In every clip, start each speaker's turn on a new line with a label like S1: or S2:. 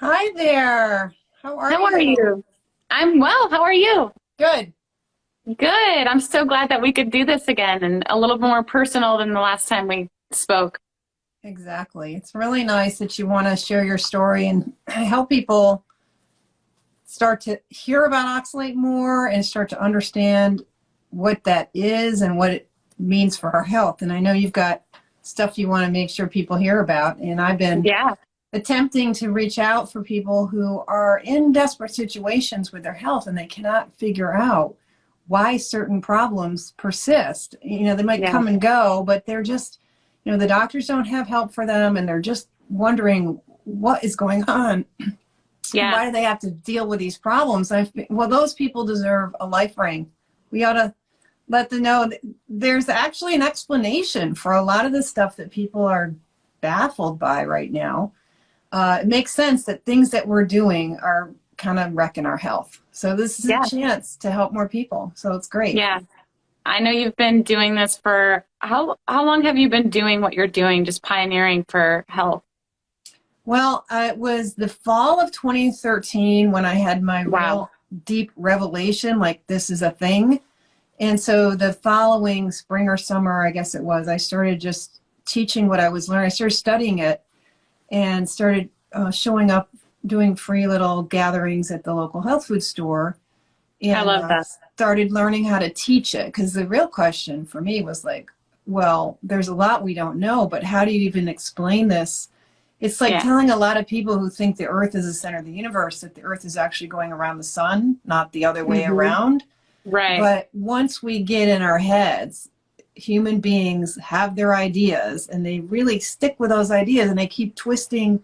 S1: Hi there. How are
S2: How are
S1: you?
S2: you? I'm well. How are you?
S1: Good.
S2: Good. I'm so glad that we could do this again and a little more personal than the last time we spoke.
S1: Exactly. It's really nice that you want to share your story and help people start to hear about oxalate more and start to understand what that is and what it means for our health. And I know you've got stuff you want to make sure people hear about. And I've been
S2: Yeah.
S1: attempting to reach out for people who are in desperate situations with their health and they cannot figure out why certain problems persist. They might
S2: Yeah.
S1: come and go, but they're just, the doctors don't have help for them and they're just wondering what is going on.
S2: Yeah.
S1: Why do they have to deal with these problems? Well, those people deserve a life ring. We ought to let them know that there's actually an explanation for a lot of the stuff that people are baffled by right now. It makes sense that things that we're doing are kind of wrecking our health. So this is a
S2: Yeah.
S1: chance to help more people. So it's great.
S2: Yeah. I know you've been doing this for how long have you been doing what you're doing, just pioneering for health?
S1: Well, it was the fall of 2013 when I had my
S2: Wow.
S1: real deep revelation, like this is a thing. And so the following spring or summer, I guess it was, I started just teaching what I was learning. I started studying it and started showing up, doing free little gatherings at the local health food store,
S2: I
S1: and
S2: love that.
S1: started learning how to teach it. Because the real question for me was like, well, there's a lot we don't know, but how do you even explain this? It's like
S2: Yeah.
S1: telling a lot of people who think the earth is the center of the universe that the earth is actually going around the sun, not the other way
S2: Hmm.
S1: around.
S2: Right.
S1: But once we get in our heads, human beings have their ideas and they really stick with those ideas and they keep twisting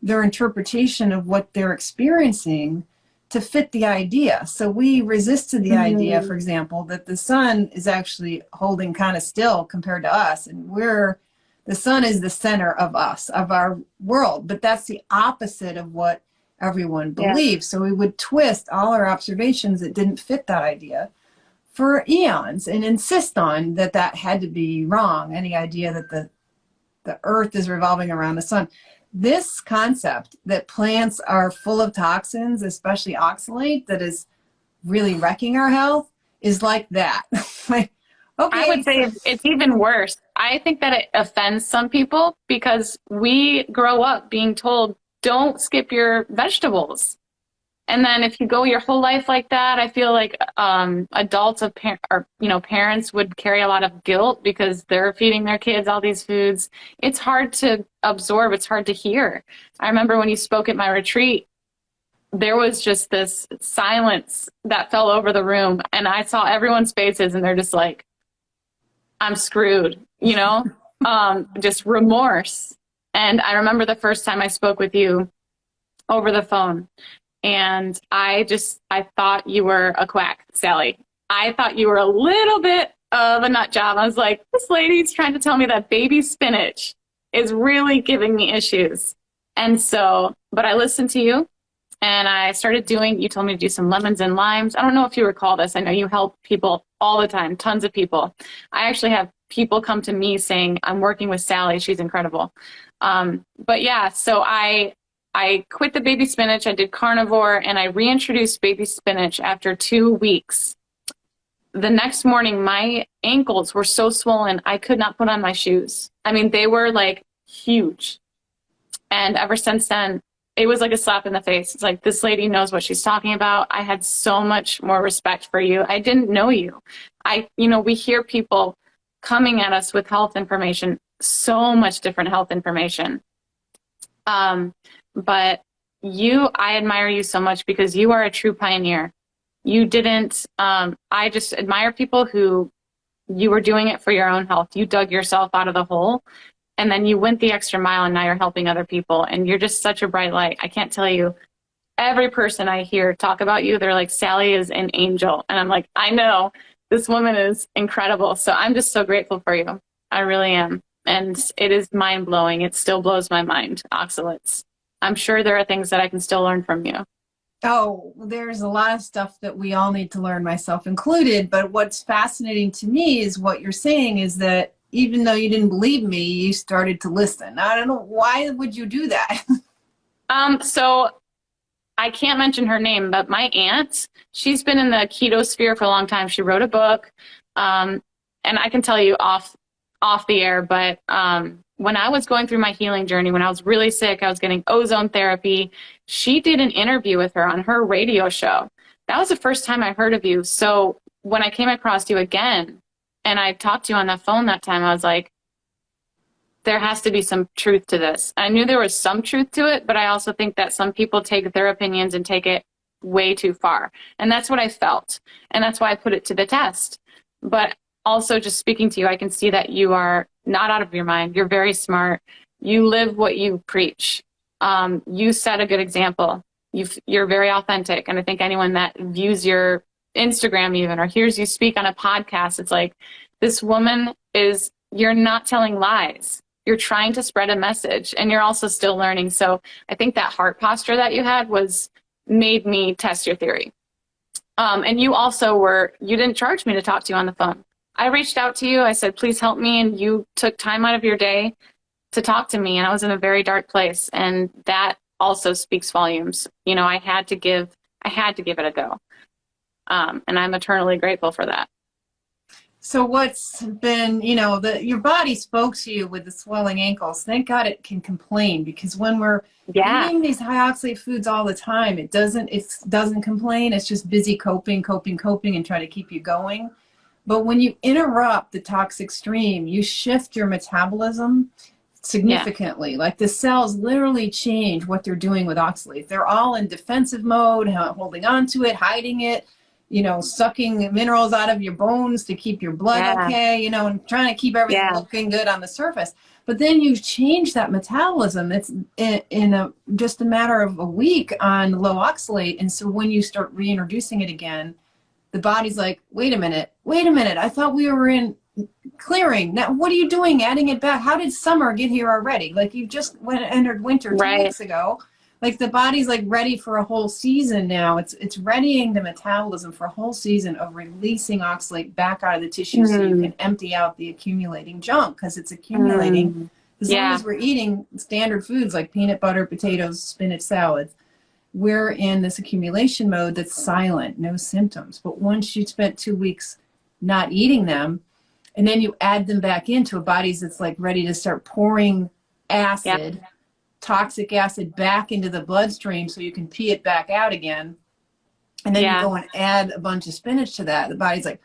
S1: their interpretation of what they're experiencing to fit the idea. So we resisted the idea,
S2: Hmm.
S1: for example, that the sun is actually holding kind of still compared to us, and the sun is the center of us, of our world, but that's the opposite of what everyone
S2: Yeah.
S1: believes. So we would twist all our observations that didn't fit that idea for eons and insist on that had to be wrong, any idea that the earth is revolving around the sun. This concept that plants are full of toxins, especially oxalate, that is really wrecking our health, is like that. Like,
S2: I
S1: okay,
S2: would say it's even worse. I think that it offends some people because we grow up being told, don't skip your vegetables. And then if you go your whole life like that, I feel like adults or parents would carry a lot of guilt because they're feeding their kids all these foods. It's hard to absorb. It's hard to hear. I remember when you spoke at my retreat, there was just this silence that fell over the room, and I saw everyone's faces, and they're just like, I'm screwed, just remorse. And I remember the first time I spoke with you over the phone, and I thought you were a quack, Sally. I thought you were a little bit of a nut job. I was like, this lady's trying to tell me that baby spinach is really giving me issues. And so, but I listened to you and I started you told me to do some lemons and limes. I don't know if you recall this. I know you help people all the time, tons of people. I actually have people come to me saying, I'm working with Sally. She's incredible. But yeah, so I quit the baby spinach. I did carnivore and I reintroduced baby spinach after 2 weeks. The next morning, my ankles were so swollen, I could not put on my shoes. I mean, they were like huge. And ever since then, it was like a slap in the face. It's like, this lady knows what she's talking about. I had so much more respect for you. I didn't know you. We hear people coming at us with health information, so much different health information. But I admire you so much because you are a true pioneer. You didn't, I just admire people who you were doing it for your own health. You dug yourself out of the hole and then you went the extra mile and now you're helping other people. And you're just such a bright light. I can't tell you, every person I hear talk about you, they're like, Sally is an angel. And I'm like, I know this woman is incredible. So I'm just so grateful for you. I really am. And it is mind blowing. It still blows my mind, oxalates. I'm sure there are things that I can still learn from you.
S1: oh, there's a lot of stuff that we all need to learn, myself included. But what's fascinating to me is what you're saying is that even though you didn't believe me, you started to listen. I don't know, why would you do that?
S2: So I can't mention her name, but my aunt, she's been in the keto sphere for a long time. She wrote a book, and I can tell you off the air, but when I was going through my healing journey, when I was really sick, I was getting ozone therapy. She did an interview with her on her radio show. That was the first time I heard of you. So when I came across you again, and I talked to you on the phone that time, I was like, there has to be some truth to this. I knew there was some truth to it, but I also think that some people take their opinions and take it way too far. And that's what I felt. And that's why I put it to the test. But also just speaking to you, I can see that you are not out of your mind. You're very smart. You live what you preach. You set a good example. You're very authentic. And I think anyone that views your Instagram even or hears you speak on a podcast, it's like, this woman is, you're not telling lies. You're trying to spread a message and you're also still learning. So I think that heart posture that you had made me test your theory. And you also you didn't charge me to talk to you on the phone. I reached out to you. I said, please help me. And you took time out of your day to talk to me. And I was in a very dark place. And that also speaks volumes. You know, I had to give it a go. And I'm eternally grateful for that.
S1: So what's been, your body spoke to you with the swelling ankles. Thank God it can complain, because when we're eating these high oxalate foods all the time, it doesn't complain. It's just busy coping and try to keep you going. But when you interrupt the toxic stream, you shift your metabolism significantly. Like the cells literally change what they're doing with oxalate. They're all in defensive mode, holding on to it, hiding it, sucking minerals out of your bones to keep your blood okay, and trying to keep everything looking good on the surface. But then you change that metabolism. It's in just a matter of a week on low oxalate. And so when you start reintroducing it again, the body's like, wait a minute. I thought we were in clearing. Now, what are you doing adding it back? How did summer get here already? Like you just entered winter 2 weeks ago. Like the body's like ready for a whole season now. It's readying the metabolism for a whole season of releasing oxalate back out of the tissue so you can empty out the accumulating junk, because it's accumulating. As long as we're eating standard foods like peanut butter, potatoes, spinach, salads, we're in this accumulation mode that's silent, no symptoms. But once you spent 2 weeks not eating them, and then you add them back into a body that's like ready to start pouring acid, toxic acid back into the bloodstream so you can pee it back out again. And then you go and add a bunch of spinach to that. The body's like,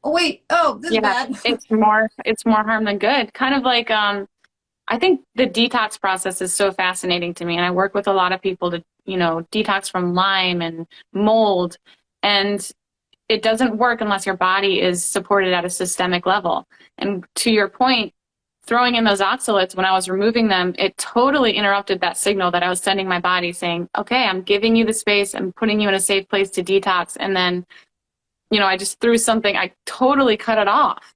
S1: wait, this is bad.
S2: It's more harm than good. Kind of like, I think the detox process is so fascinating to me. And I work with a lot of people to, detox from Lyme and mold. And it doesn't work unless your body is supported at a systemic level. And to your point, throwing in those oxalates, when I was removing them, it totally interrupted that signal that I was sending my body saying, okay, I'm giving you the space, I'm putting you in a safe place to detox. And then, I just threw something, I totally cut it off.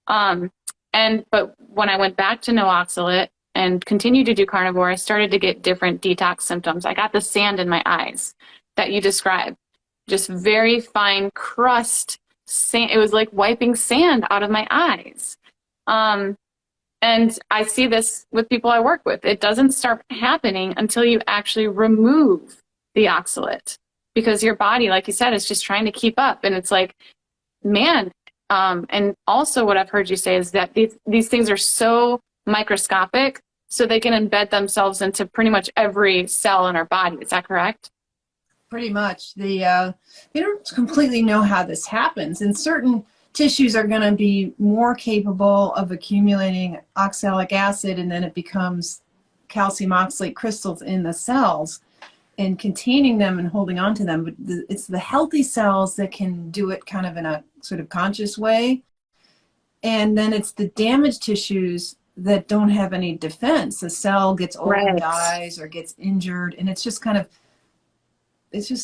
S2: But when I went back to no oxalate and continued to do carnivore, I started to get different detox symptoms. I got the sand in my eyes that you described, just very fine crust sand. It was like wiping sand out of my eyes. And I see this with people I work with. It doesn't start happening until you actually remove the oxalate, because your body, like you said, is just trying to keep up. And it's like, man, and also what I've heard you say is that these things are so microscopic, so they can embed themselves into pretty much every cell in our body. Is that correct?
S1: Pretty much. They don't completely know how this happens. And certain tissues are going to be more capable of accumulating oxalic acid, and then it becomes calcium oxalate crystals in the cells and containing them and holding on to them. But it's the healthy cells that can do it kind of in a sort of conscious way. And then it's the damaged tissues that don't have any defense. The cell gets old and dies or gets injured, and it's just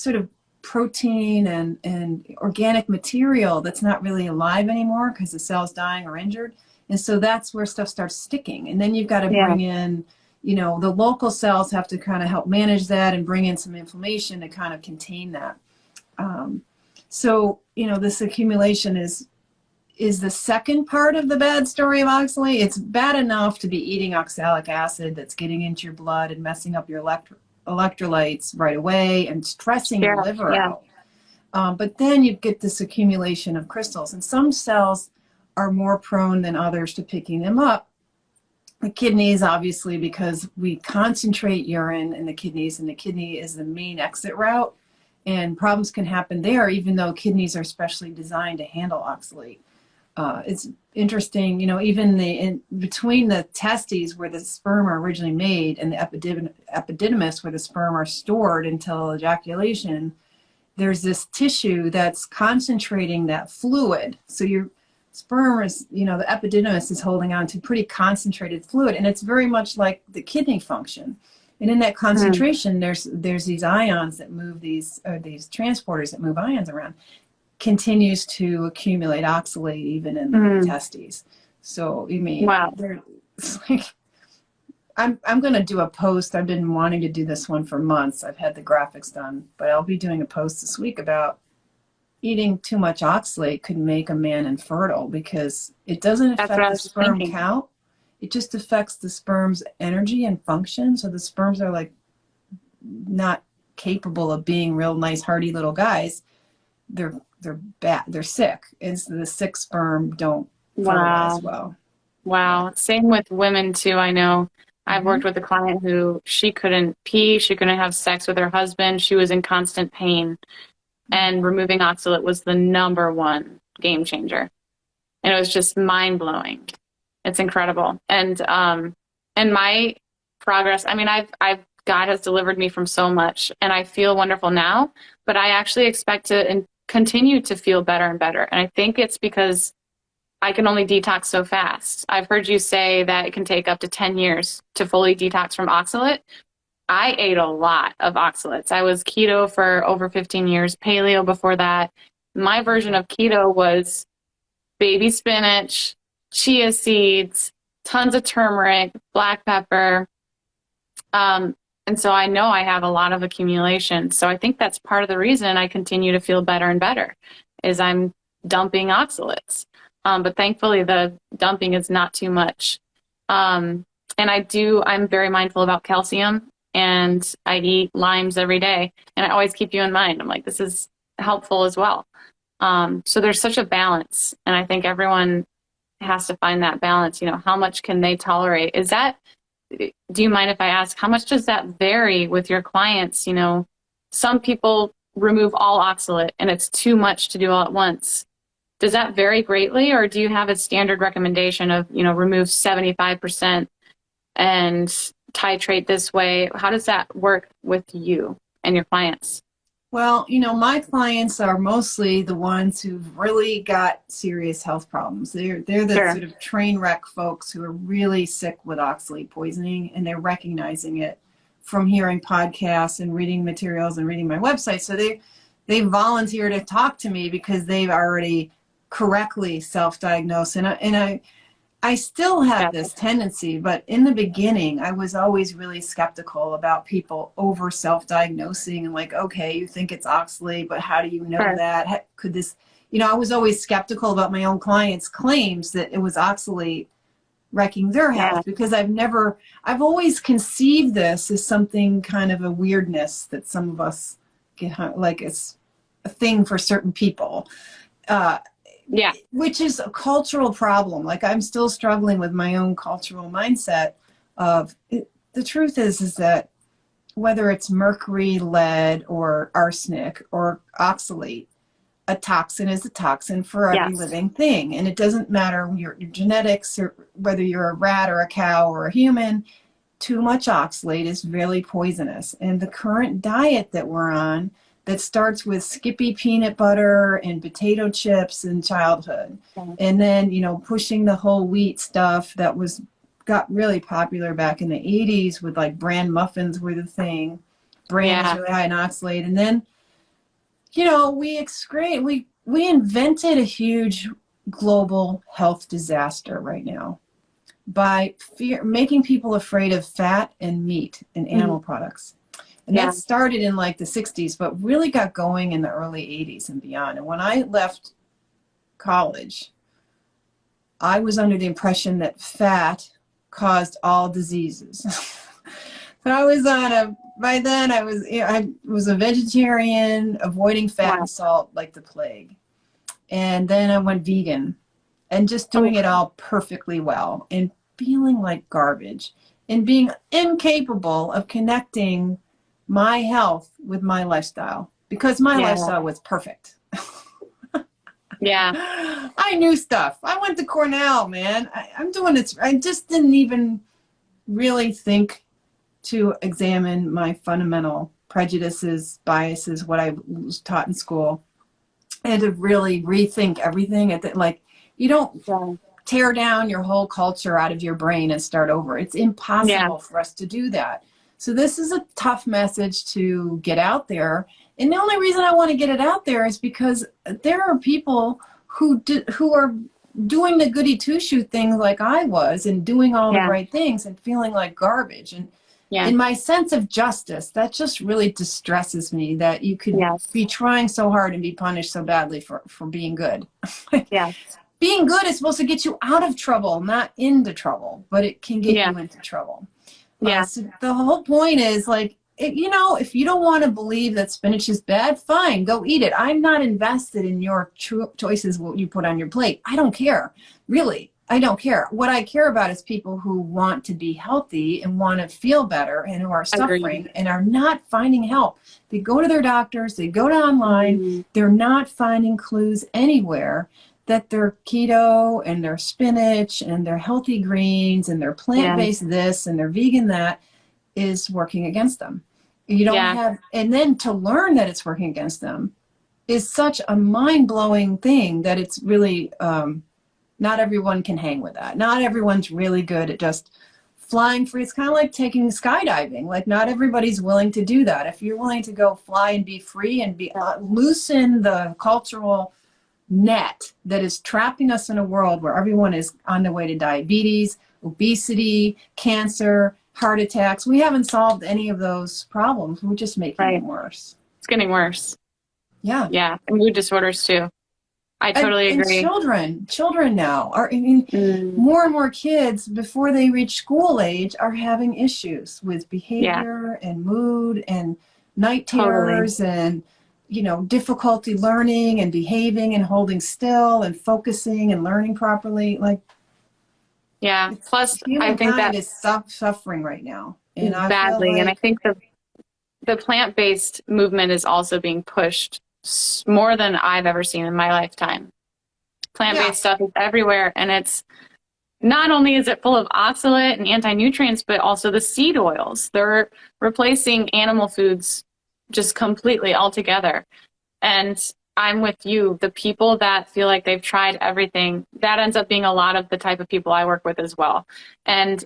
S1: sort of protein and organic material that's not really alive anymore because the cell's dying or injured. And so that's where stuff starts sticking. And then you've got to bring in, the local cells have to kind of help manage that and bring in some inflammation to kind of contain that. So this accumulation is the second part of the bad story of oxalate. It's bad enough to be eating oxalic acid that's getting into your blood and messing up your electrolytes right away and stressing your
S2: Yeah,
S1: liver
S2: yeah.
S1: out. But then you get this accumulation of crystals, and some cells are more prone than others to picking them up. The kidneys, obviously, because we concentrate urine in the kidneys, and the kidney is the main exit route, and problems can happen there, even though kidneys are specially designed to handle oxalate. It's interesting, even between the testes where the sperm are originally made and the epididymis where the sperm are stored until ejaculation, there's this tissue that's concentrating that fluid. So your sperm is, the epididymis is holding on to pretty concentrated fluid, and it's very much like the kidney function. And in that concentration, there's these ions that move these transporters that move ions around, continues to accumulate oxalate even in the testes. So,
S2: Wow.
S1: it's like, I'm going to do a post. I've been wanting to do this one for months. I've had the graphics done, but I'll be doing a post this week about eating too much oxalate could make a man infertile, because it doesn't
S2: That's what
S1: affect
S2: I
S1: the
S2: was
S1: sperm
S2: thinking.
S1: count. It just affects the sperm's energy and function. So the sperms are like not capable of being real nice, hardy little guys. They're bad. They're sick. And so the sick sperm don't fertilize
S2: Wow.
S1: well.
S2: Wow. Same with women too. I know I've worked with a client who she couldn't pee, she couldn't have sex with her husband. She was in constant pain. And removing oxalate was the number one game changer. And it was just mind blowing. It's incredible. And my progress, I mean, I've God has delivered me from so much, and I feel wonderful now, but I actually expect to continue to feel better and better. And I think it's because I can only detox so fast. I've heard you say that it can take up to 10 years to fully detox from oxalate. I ate a lot of oxalates. I was keto for over 15 years, paleo before that. My version of keto was baby spinach, chia seeds, tons of turmeric, black pepper. And so I know I have a lot of accumulation. So I think that's part of the reason I continue to feel better and better is I'm dumping oxalates. But thankfully the dumping is not too much. And I'm very mindful about calcium, and I eat limes every day, and I always keep you in mind. I'm like, this is helpful as well. So there's such a balance, and I think everyone has to find that balance. How much can they tolerate? Do you mind if I ask, how much does that vary with your clients? Some people remove all oxalate and it's too much to do all at once. Does that vary greatly, or do you have a standard recommendation of, remove 75% and titrate this way? How does that work with you and your clients?
S1: Well, my clients are mostly the ones who've really got serious health problems. They're the
S2: Sure.
S1: sort of train wreck folks who are really sick with oxalate poisoning, and they're recognizing it from hearing podcasts and reading materials and reading my website. So they volunteer to talk to me because they've already correctly self-diagnosed. And I still have this tendency, but in the beginning, I was always really skeptical about people over self-diagnosing and like, okay, you think it's oxalate, but how do you know
S2: Sure.
S1: that? Could this, I was always skeptical about my own clients' claims that it was oxalate wrecking their health, because I've always conceived this as something kind of a weirdness that some of us get, like it's a thing for certain people.
S2: Yeah.
S1: Which is a cultural problem. Like I'm still struggling with my own cultural mindset of it. The truth is that whether it's mercury, lead, or arsenic or oxalate, a toxin is a toxin for every
S2: Yes.
S1: living thing. And it doesn't matter your genetics or whether you're a rat or a cow or a human, too much oxalate is really poisonous. And the current diet that we're on that starts with Skippy peanut butter and potato chips in childhood. And then, pushing the whole wheat stuff that got really popular back in the 80s with like bran muffins were the thing. Bran is really high in oxalate. And then, we invented a huge global health disaster right now by making people afraid of fat and meat and animal products. And that started in like the 60s, but really got going in the early 80s and beyond. And when I left college, I was under the impression that fat caused all diseases. But I was by then I was a vegetarian, avoiding fat and salt like the plague. And then I went vegan and just doing it all perfectly well and feeling like garbage and being incapable of connecting my health with my lifestyle because my lifestyle was perfect.
S2: Yeah.
S1: I knew stuff. I went to Cornell, man. I'm doing it. I just didn't even really think to examine my fundamental prejudices, biases, what I was taught in school, and to really rethink everything. Like, you don't tear down your whole culture out of your brain and start over. It's impossible for us to do that. So this is a tough message to get out there. And the only reason I want to get it out there is because there are people who are doing the goody two-shoe things like I was and doing all the right things and feeling like garbage. And in my sense of justice, that just really distresses me that you could be trying so hard and be punished so badly for being good. Being good is supposed to get you out of trouble, not into trouble, but it can get you into trouble. So the whole point is, like, if you don't want to believe that spinach is bad, fine, go eat it. I'm not invested in your choices, what you put on your plate. I don't care. Really, I don't care. What I care about is people who want to be healthy and want to feel better and who are suffering and are not finding help. They go to their doctors, they go to online, they're not finding clues anywhere that their keto and their spinach and their healthy greens and their plant-based this and their vegan that is working against them. You don't have, and then to learn that it's working against them is such a mind-blowing thing that it's really, not everyone can hang with that. Not everyone's really good at just flying free. It's kind of like taking skydiving. Like, not everybody's willing to do that. If you're willing to go fly and be free and be loosen the cultural net that is trapping us in a world where everyone is on their way to diabetes, obesity, cancer, heart attacks. We haven't solved any of those problems. We're just making them worse.
S2: It's getting worse.
S1: Yeah.
S2: Yeah. And mood disorders too. I totally agree.
S1: And children now are, more and more kids before they reach school age are having issues with behavior and mood and night terrors and, difficulty learning and behaving and holding still and focusing and learning properly. Like,
S2: plus I think that
S1: is suffering right now. And
S2: badly. And I think the plant-based movement is also being pushed more than I've ever seen in my lifetime. Plant-based stuff is everywhere, and it's not only is it full of oxalate and anti-nutrients, but also the seed oils. They're replacing animal foods just completely altogether. And I'm with you. The people that feel like they've tried everything, that ends up being a lot of the type of people I work with as well. And,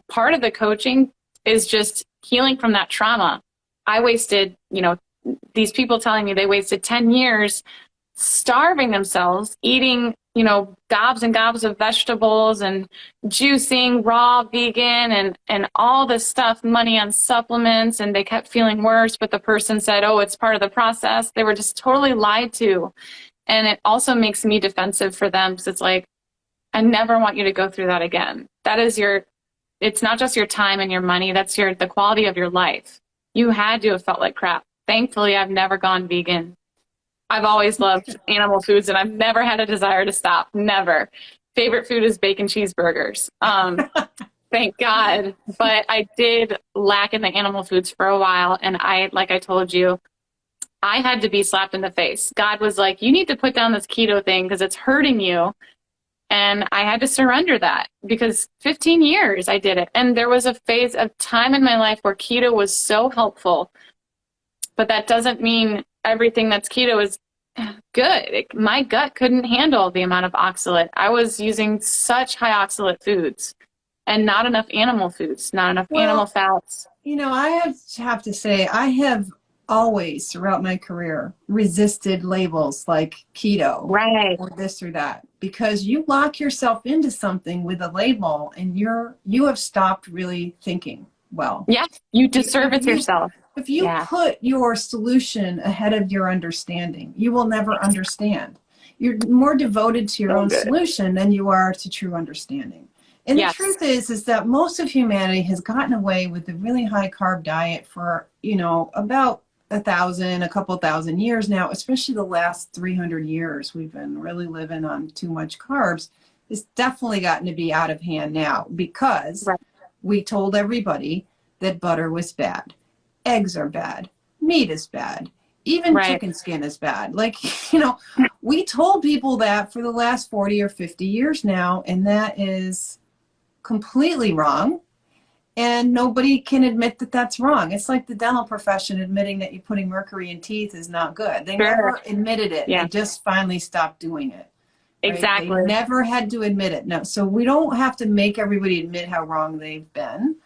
S2: part of the coaching is just healing from that trauma. I wasted, these people telling me they wasted 10 years starving themselves, eating, gobs and gobs of vegetables and juicing, raw, vegan, and all this stuff, money on supplements, and they kept feeling worse, but the person said, oh, it's part of the process. They were just totally lied to. And it also makes me defensive for them, because it's like, I never want you to go through that again. That is it's not just your time and your money, that's the quality of your life. You had to have felt like crap. Thankfully, I've never gone vegan. I've always loved animal foods, and I've never had a desire to stop. Never. Favorite food is bacon cheeseburgers. Thank God. But I did lack in the animal foods for a while. And like I told you, I had to be slapped in the face. God was like, you need to put down this keto thing because it's hurting you. And I had to surrender that because 15 years I did it. And there was a phase of time in my life where keto was so helpful. But that doesn't mean everything that's keto is good. My gut couldn't handle the amount of oxalate. I was using such high oxalate foods and not enough animal foods, not enough animal fats.
S1: I have to say, I have always throughout my career resisted labels like keto or this or that, because you lock yourself into something with a label and you have stopped really thinking well.
S2: Yeah, you disservice yourself.
S1: If you put your solution ahead of your understanding, you will never understand. You're more devoted to your own solution than you are to true understanding. And the
S2: Yes.
S1: truth is that most of humanity has gotten away with a really high carb diet for, about a couple thousand years now, especially the last 300 years. We've been really living on too much carbs. It's definitely gotten to be out of hand now because
S2: Right.
S1: we told everybody that butter was bad. Eggs are bad. Meat is bad. Even
S2: Right.
S1: chicken skin is bad. Like, we told people that for the last 40 or 50 years now, and that is completely wrong. And nobody can admit that that's wrong. It's like the dental profession admitting that you're putting mercury in teeth is not good. They
S2: Sure.
S1: never admitted it.
S2: Yeah.
S1: They just finally stopped doing it. Right?
S2: Exactly.
S1: They never had to admit it. No. So we don't have to make everybody admit how wrong they've been,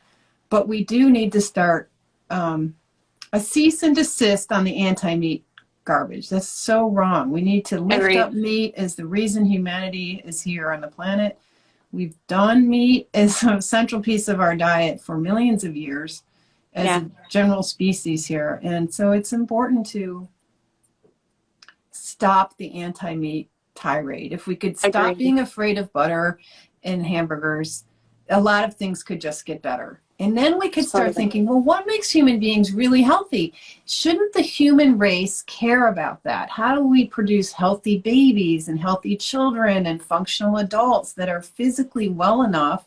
S1: but we do need to start a cease and desist on the anti-meat garbage. That's so wrong. We need to lift up meat as the reason humanity is here on the planet. We've done meat as a central piece of our diet for millions of years as a general species here. And so it's important to stop the anti-meat tirade. If we could stop being afraid of butter and hamburgers, a lot of things could just get better. And then we could start thinking, well, what makes human beings really healthy? Shouldn't the human race care about that? How do we produce healthy babies and healthy children and functional adults that are physically well enough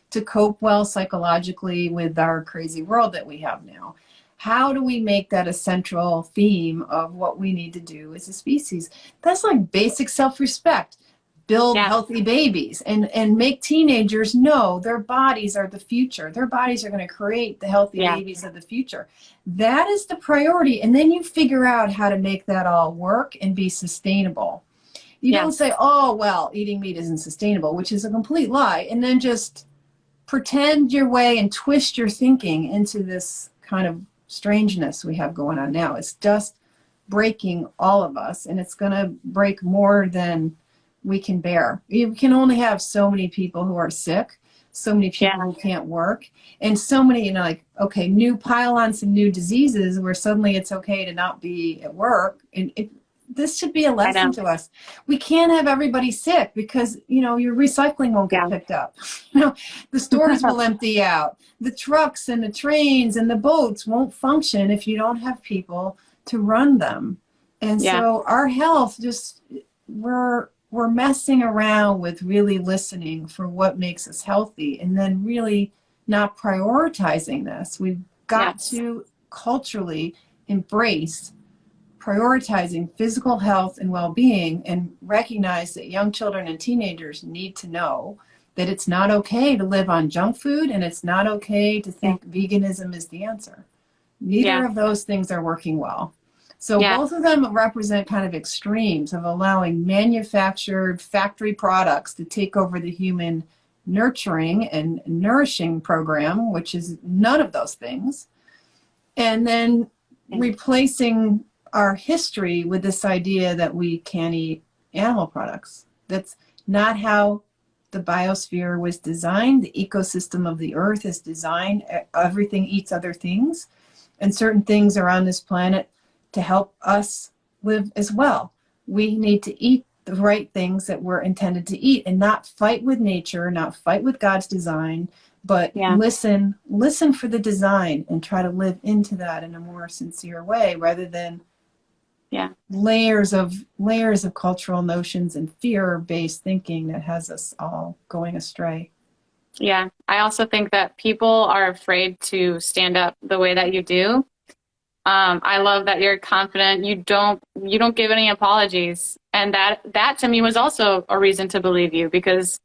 S1: to cope well psychologically with our crazy world that we have now? How do we make that a central theme of what we need to do as a species? That's like basic self-respect. Build healthy babies and make teenagers know their bodies are the future. Their bodies are going to create the healthy babies of the future. That is the priority. And then you figure out how to make that all work and be sustainable. You don't say, oh, well, eating meat isn't sustainable, which is a complete lie. And then just pretend your way and twist your thinking into this kind of strangeness we have going on now. It's just breaking all of us, and it's going to break more than we can bear. You can only have so many people who are sick, so many people who can't work, and so many, new pile on some new diseases where suddenly it's okay to not be at work. And this should be a lesson to us. We can't have everybody sick because, your recycling won't get picked up. The stores will empty out. The trucks and the trains and the boats won't function if you don't have people to run them. And so our health we're messing around with really listening for what makes us healthy and then really not prioritizing this. We've got to culturally embrace prioritizing physical health and well-being and recognize that young children and teenagers need to know that it's not okay to live on junk food and it's not okay to think veganism is the answer. Neither of those things are working well. So both of them represent kind of extremes of allowing manufactured factory products to take over the human nurturing and nourishing program, which is none of those things. And then replacing our history with this idea that we can't eat animal products. That's not how the biosphere was designed. The ecosystem of the earth is designed. Everything eats other things. And certain things are on this planet to help us live as well. We need to eat the right things that we're intended to eat and not fight with nature, not fight with God's design, but listen for the design and try to live into that in a more sincere way rather than layers of cultural notions and fear-based thinking that has us all going astray.
S2: Yeah, I also think that people are afraid to stand up the way that you do. I love that you're confident. You don't give any apologies. And that to me was also a reason to believe you because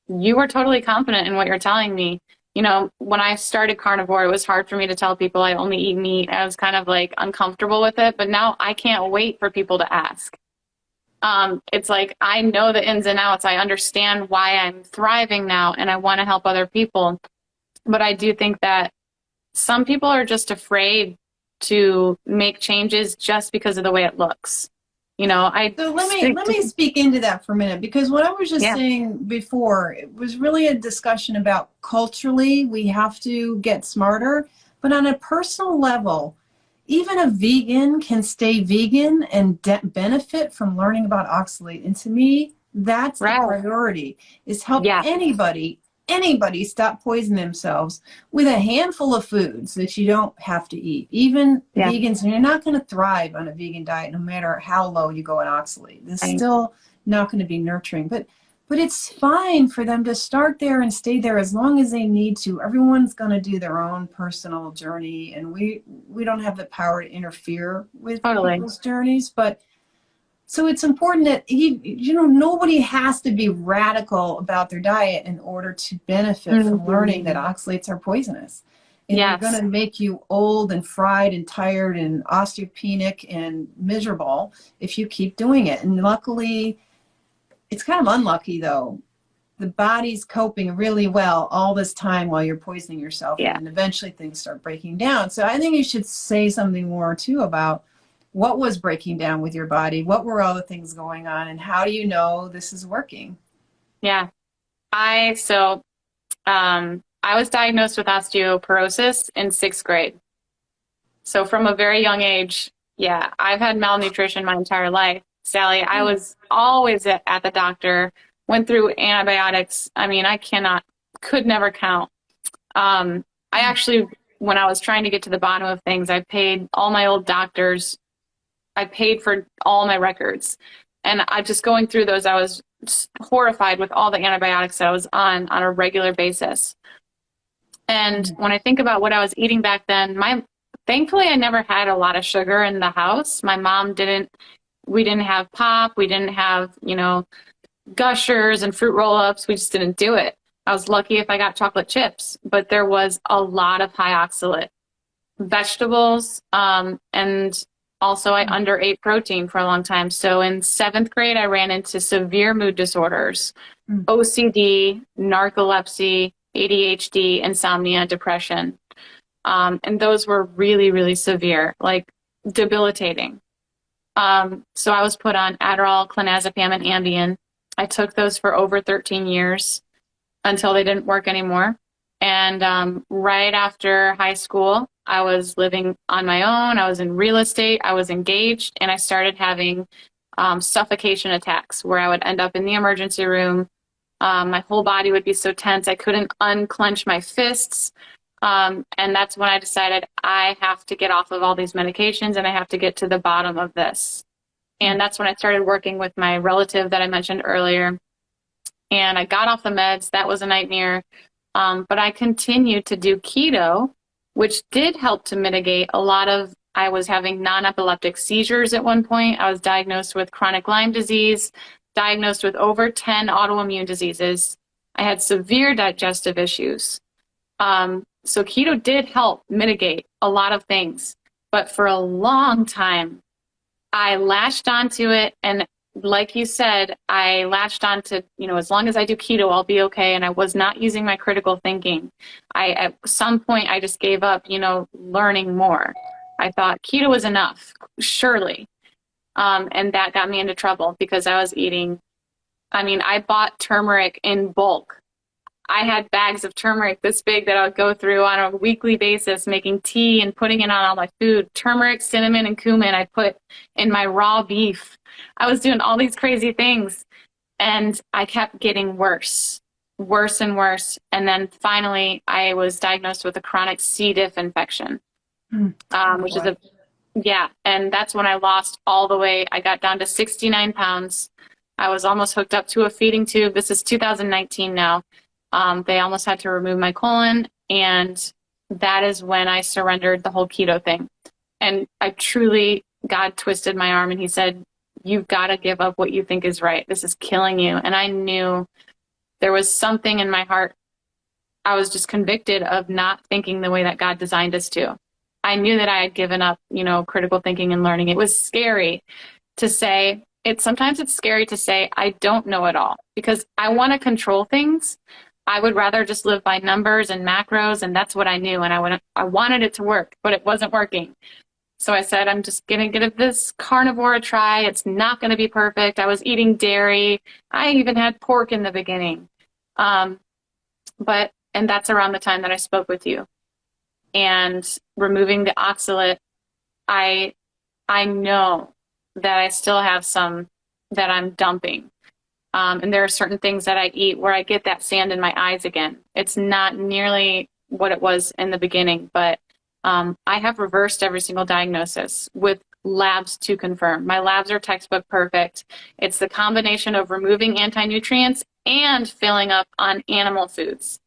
S2: you were totally confident in what you're telling me. When I started carnivore, it was hard for me to tell people I only eat meat. I was kind of like uncomfortable with it, but now I can't wait for people to ask. It's like, I know the ins and outs. I understand why I'm thriving now and I want to help other people. But I do think that some people are just afraid to make changes just because of the way it looks. So
S1: let me speak into that for a minute, because what I was just saying before, it was really a discussion about culturally we have to get smarter, but on a personal level, even a vegan can stay vegan and benefit from learning about oxalate. And to me, that's the priority, is help anybody anybody stop poisoning themselves with a handful of foods that you don't have to eat. Even
S2: Yeah.
S1: vegans, and you're not going to thrive on a vegan diet no matter how low you go in oxalate. It's
S2: Right.
S1: still not going to be nurturing. But it's fine for them to start there and stay there as long as they need to. Everyone's going to do their own personal journey, and we don't have the power to interfere with
S2: Totally.
S1: people's journeys. But so it's important that nobody has to be radical about their diet in order to benefit from learning that oxalates are poisonous. And they're going
S2: Yes.
S1: to make you old and fried and tired and osteopenic and miserable if you keep doing it. And luckily, it's kind of unlucky though. The body's coping really well all this time while you're poisoning yourself,
S2: Yeah.
S1: and eventually things start breaking down. So I think you should say something more too about what was breaking down with your body, what were all the things going on, and how do you know this is working?
S2: Yeah. I was diagnosed with osteoporosis in 6th grade. So from a very young age, yeah, I've had malnutrition my entire life. Sally, I was always at the doctor, went through antibiotics. I mean, could never count. I actually, when I was trying to get to the bottom of things, I paid all my old doctors. I paid for all my records. And I just going through those, I was horrified with all the antibiotics that I was on a regular basis. And when I think about what I was eating back then, thankfully I never had a lot of sugar in the house. My mom we didn't have pop, we didn't have, Gushers and fruit roll-ups. We just didn't do it. I was lucky if I got chocolate chips, but there was a lot of high oxalate vegetables. And also I underate protein for a long time. So in 7th grade, I ran into severe mood disorders, OCD, narcolepsy, ADHD, insomnia, depression. And those were really, really severe, like debilitating. So I was put on Adderall, clonazepam, and Ambien. I took those for over 13 years until they didn't work anymore. And right after high school, I was living on my own. I was in real estate. I was engaged, and I started having suffocation attacks where I would end up in the emergency room. My whole body would be so tense I couldn't unclench my fists. And that's when I decided I have to get off of all these medications and I have to get to the bottom of this. And that's when I started working with my relative that I mentioned earlier. And I got off the meds. That was a nightmare. But I continued to do keto, which did help to mitigate I was having non-epileptic seizures at one point. I was diagnosed with chronic Lyme disease, diagnosed with over 10 autoimmune diseases. I had severe digestive issues. So keto did help mitigate a lot of things. But for a long time, I latched onto it. And like you said, I latched onto, as long as I do keto, I'll be okay. And I was not using my critical thinking. At some point, I just gave up, learning more. I thought keto was enough, surely. And that got me into trouble because I was I bought turmeric in bulk. I had bags of turmeric this big that I would go through on a weekly basis, making tea and putting it on all my food. Turmeric, cinnamon, and cumin I put in my raw beef. I was doing all these crazy things, and I kept getting worse and worse. And then finally, I was diagnosed with a chronic C-diff infection, which is and that's when I lost all the weight. I got down to 69 pounds. I was almost hooked up to a feeding tube. This is 2019 now. They almost had to remove my colon, and that is when I surrendered the whole keto thing. And God twisted my arm and he said, you've got to give up what you think is right. This is killing you. And I knew there was something in my heart. I was just convicted of not thinking the way that God designed us to. I knew that I had given up, critical thinking and learning. It was scary to say. Sometimes it's scary to say, I don't know it all, because I want to control things. I would rather just live by numbers and macros, and that's what I knew. And I wanted it to work, but it wasn't working. So I said, I'm just going to give this carnivore a try. It's not going to be perfect. I was eating dairy. I even had pork in the beginning. And that's around the time that I spoke with you. And removing the oxalate, I know that I still have some that I'm dumping. And there are certain things that I eat where I get that sand in my eyes again. It's not nearly what it was in the beginning, but I have reversed every single diagnosis with labs to confirm. My labs are textbook perfect. It's the combination of removing anti-nutrients and filling up on animal foods.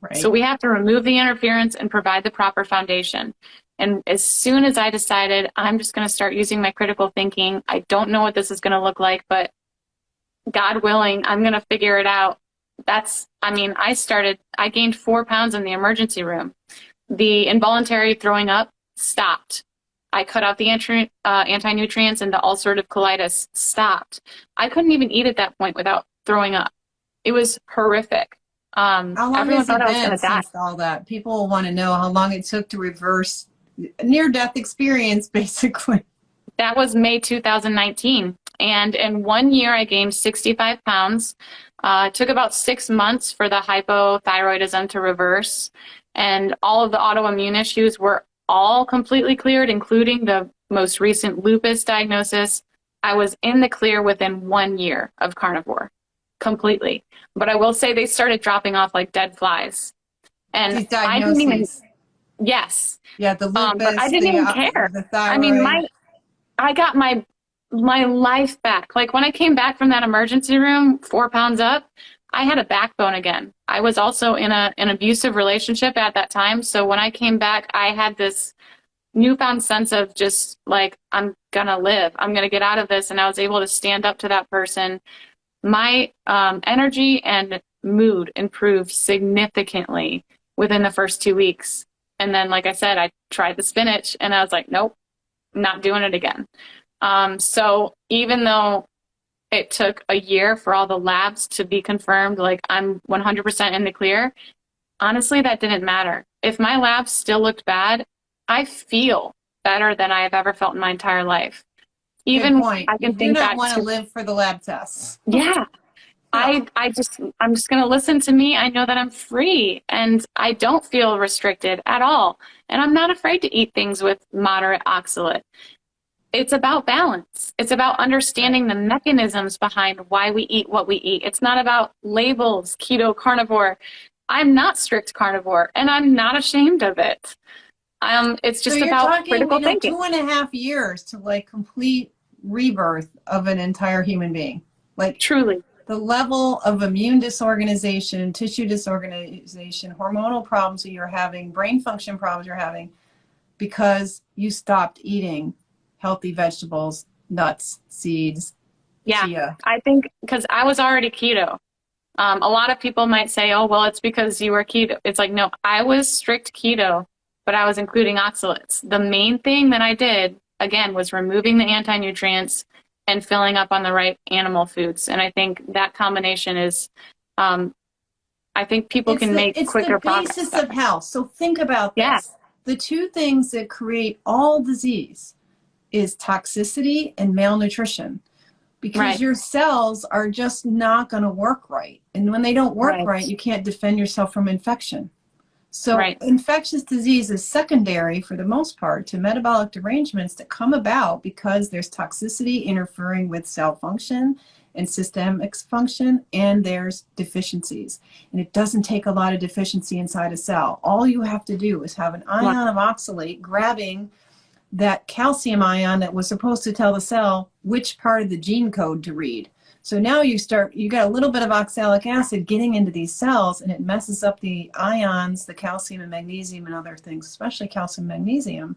S1: Right.
S2: So we have to remove the interference and provide the proper foundation. And as soon as I decided I'm just going to start using my critical thinking, I don't know what this is going to look like, but God willing, I'm going to figure it out. I gained 4 pounds in the emergency room. The involuntary throwing up stopped. I cut out the anti-nutrients, and the ulcerative colitis stopped. I couldn't even eat at that point without throwing up. It was horrific.
S1: How long
S2: Everyone
S1: has it
S2: thought I was going
S1: been
S2: to die.
S1: since all that? People want to know how long it took to reverse a near-death experience, basically.
S2: That was May 2019. And in 1 year, I gained 65 pounds. It took about 6 months for the hypothyroidism to reverse. And all of the autoimmune issues were all completely cleared, including the most recent lupus diagnosis. I was in the clear within 1 year of carnivore, completely. But I will say they started dropping off like dead flies. And
S1: These
S2: I didn't even,
S1: diagnoses.
S2: yes.
S1: Yeah, the lupus,
S2: But I didn't even care.
S1: the thyroid.
S2: I mean, I got my life back. Like when I came back from that emergency room, 4 pounds up, I had a backbone again. I was also in an abusive relationship at that time. So when I came back, I had this newfound sense of just like, I'm gonna live. I'm gonna get out of this. And I was able to stand up to that person. My energy and mood improved significantly within the first 2 weeks. And then, like I said, I tried the spinach and I was like, nope, not doing it again. So even though it took a year for all the labs to be confirmed, like I'm 100% in the clear, honestly, that didn't matter. If my labs still looked bad, I feel better than I have ever felt in my entire life. Even I can
S1: you
S2: think
S1: do not
S2: back
S1: want to
S2: to,
S1: live for the lab tests.
S2: yeah, I'm just going to listen to me. I know that I'm free and I don't feel restricted at all. And I'm not afraid to eat things with moderate oxalate. It's about balance. It's about understanding the mechanisms behind why we eat what we eat. It's not about labels, keto, carnivore. I'm not strict carnivore and I'm not ashamed of it. It's just about critical thinking.
S1: 2.5 years to like complete rebirth of an entire human being. Like
S2: truly.
S1: The level of immune disorganization, tissue disorganization, hormonal problems that you're having, brain function problems you're having, because you stopped eating healthy vegetables, nuts, seeds, chia.
S2: I think because I was already keto. A lot of people might say, oh, well, it's because you were keto. It's like, no, I was strict keto, but I was including oxalates. The main thing that I did, again, was removing the anti-nutrients and filling up on the right animal foods. And I think that combination is, I think people can make quicker progress.
S1: It's the basis of health. So think about this.
S2: Yeah.
S1: The two things that create all disease is toxicity and malnutrition, because your cells are just not going to work right. And when they don't work right, you can't defend yourself from infection. So infectious disease is secondary for the most part to metabolic derangements that come about because there's toxicity interfering with cell function and systemic function, and there's deficiencies. And it doesn't take a lot of deficiency inside a cell. All you have to do is have an ion of oxalate grabbing that calcium ion that was supposed to tell the cell which part of the gene code to read. So now you got a little bit of oxalic acid getting into these cells, and it messes up the ions, the calcium and magnesium and other things, especially calcium and magnesium,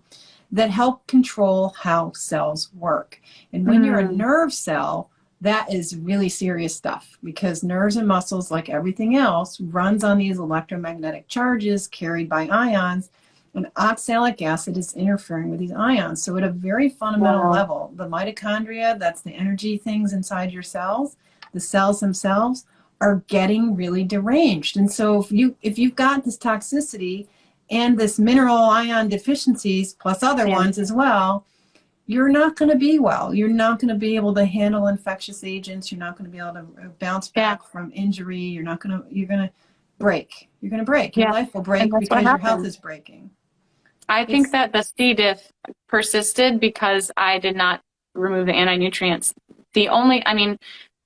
S1: that help control how cells work. And when you're a nerve cell, that is really serious stuff, because nerves and muscles, like everything else, runs on these electromagnetic charges carried by ions, and oxalic acid is interfering with these ions. So at a very fundamental level, the mitochondria, that's the energy things inside your cells, the cells themselves are getting really deranged. And so if you've got this toxicity and this mineral ion deficiencies, plus other ones as well, you're not going to be well. You're not going to be able to handle infectious agents. You're not going to be able to bounce back from injury. You're going to break. You're going to break. Your life will break because your health is breaking.
S2: I think that the C-diff persisted because I did not remove the anti-nutrients.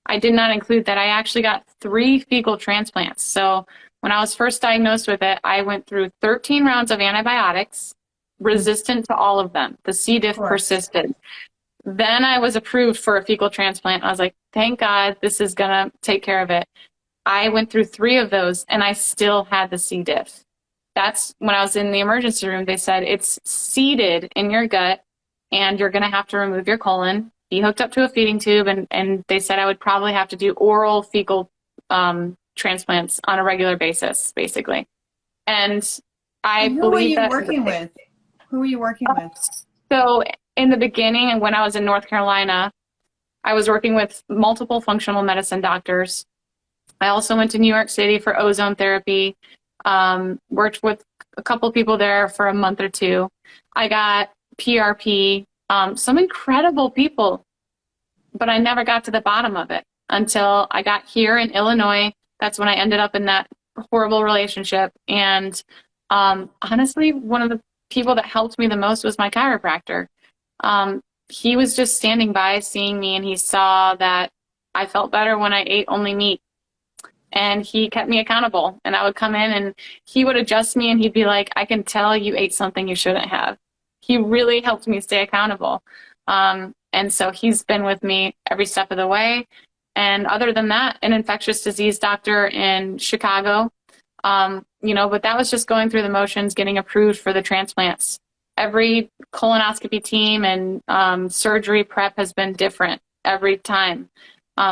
S2: I did not include that I actually got 3 fecal transplants. So when I was first diagnosed with it, I went through 13 rounds of antibiotics, resistant to all of them. The C-diff persisted. Then I was approved for a fecal transplant. I was like, thank God, this is going to take care of it. I went through 3 of those and I still had the C. diff. That's when I was in the emergency room. They said it's seated in your gut and you're going to have to remove your colon, be hooked up to a feeding tube. And they said I would probably have to do oral fecal transplants on a regular basis, basically. And I
S1: who
S2: believe that.
S1: Who were you working with?
S2: So in the beginning, and when I was in North Carolina, I was working with multiple functional medicine doctors. I also went to New York City for ozone therapy, worked with a couple people there for a month or 2. I got PRP, some incredible people, but I never got to the bottom of it until I got here in Illinois. That's when I ended up in that horrible relationship. And honestly, one of the people that helped me the most was my chiropractor. He was just standing by, seeing me, and he saw that I felt better when I ate only meat. And he kept me accountable. And I would come in and he would adjust me and he'd be like, I can tell you ate something you shouldn't have. He really helped me stay accountable. And so he's been with me every step of the way. And other than that, an infectious disease doctor in Chicago, but that was just going through the motions, getting approved for the transplants. Every colonoscopy team and surgery prep has been different every time.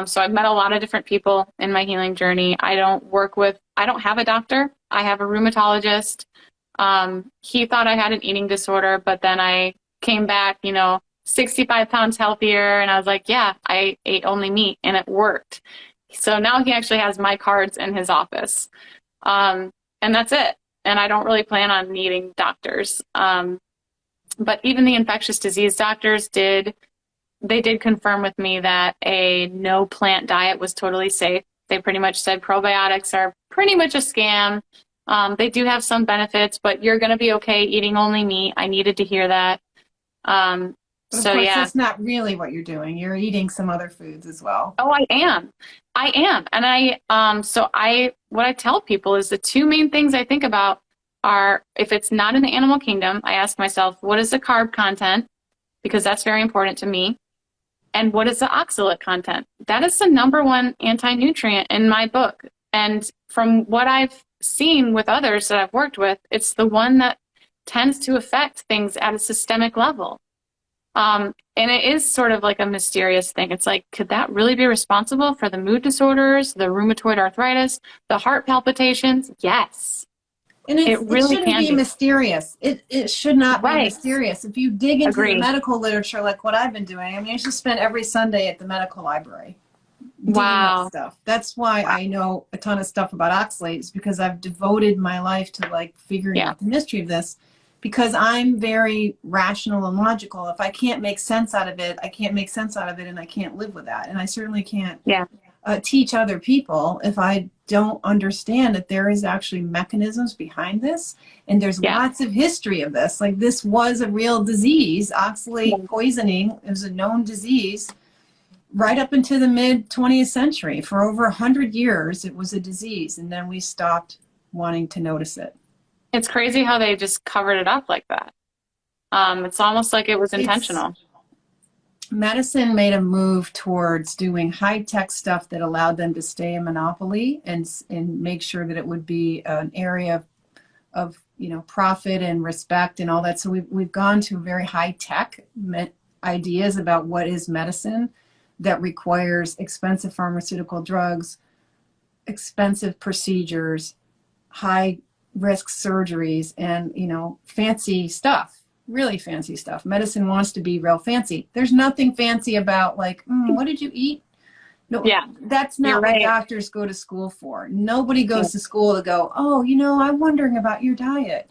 S2: So I've met a lot of different people in my healing journey. I don't have a doctor. I have a rheumatologist. He thought I had an eating disorder, but then I came back, 65 pounds healthier. And I was like, yeah, I ate only meat and it worked. So now he actually has my cards in his office. And that's it. And I don't really plan on needing doctors. But even the infectious disease doctors did confirm with me that a no plant diet was totally safe. They pretty much said probiotics are pretty much a scam. They do have some benefits, but you're going to be okay eating only meat. I needed to hear that.
S1: But of course, that's not really what you're doing. You're eating some other foods as well.
S2: Oh, I am. And what I tell people is the 2 main things I think about are, if it's not in the animal kingdom, I ask myself, what is the carb content? Because that's very important to me. And what is the oxalate content? That is the #1 anti-nutrient in my book. And from what I've seen with others that I've worked with, it's the one that tends to affect things at a systemic level. And it is sort of like a mysterious thing. It's like, could that really be responsible for the mood disorders, the rheumatoid arthritis, the heart palpitations? Yes.
S1: And it really shouldn't be mysterious. It should not be mysterious. If you dig into the medical literature, like what I've been doing, I used to spend every Sunday at the medical library digging up stuff. That's why I know a ton of stuff about oxalate, is because I've devoted my life to figuring out the mystery of this, because I'm very rational and logical. If I can't make sense out of it, I can't make sense out of it, and I can't live with that. And I certainly can't teach other people if I don't understand that there is actually mechanisms behind this, and there's lots of history of this. Like, this was a real disease. Oxalate poisoning is a known disease right up into the mid 20th century. For over 100 years it was a disease, and then we stopped wanting to notice it. It's crazy how they just covered it up like that. It's almost like it was intentional. Medicine made a move towards doing high-tech stuff that allowed them to stay a monopoly and make sure that it would be an area of profit and respect and all that. So we've gone to very high-tech ideas about what is medicine that requires expensive pharmaceutical drugs, expensive procedures, high-risk surgeries, and fancy stuff. Really fancy stuff. Medicine wants to be real fancy. There's nothing fancy about what did you eat? No, that's not what doctors go to school for. Nobody goes to school to go, I'm wondering about your diet.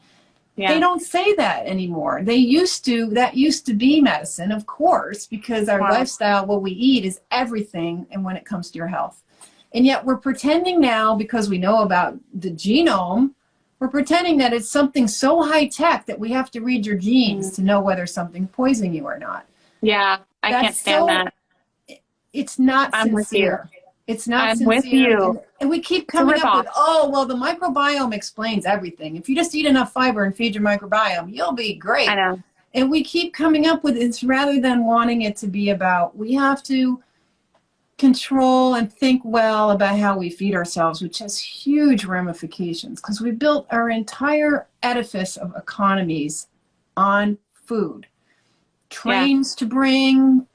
S1: They don't say that anymore. That used to be medicine, of course, because our lifestyle, what we eat, is everything, and when it comes to your health. And yet we're pretending now, because we know about the genome, we're pretending that it's something so high tech that we have to read your genes to know whether something's poisoning you or not. Yeah, I can't stand that. it's not
S2: I'm with you.
S1: sincere. It's not
S2: I'm with
S1: sincere.
S2: you.
S1: And we keep
S2: It's a
S1: coming up with,
S2: ripoff.
S1: oh, well, the microbiome explains everything. If you just eat enough fiber and feed your microbiome, you'll be
S2: I
S1: great.
S2: know.
S1: And we keep coming up with it rather than wanting it to be about, we have to control and think well about how we feed ourselves, which has huge ramifications because we built our entire edifice of economies on food. Trains to bring,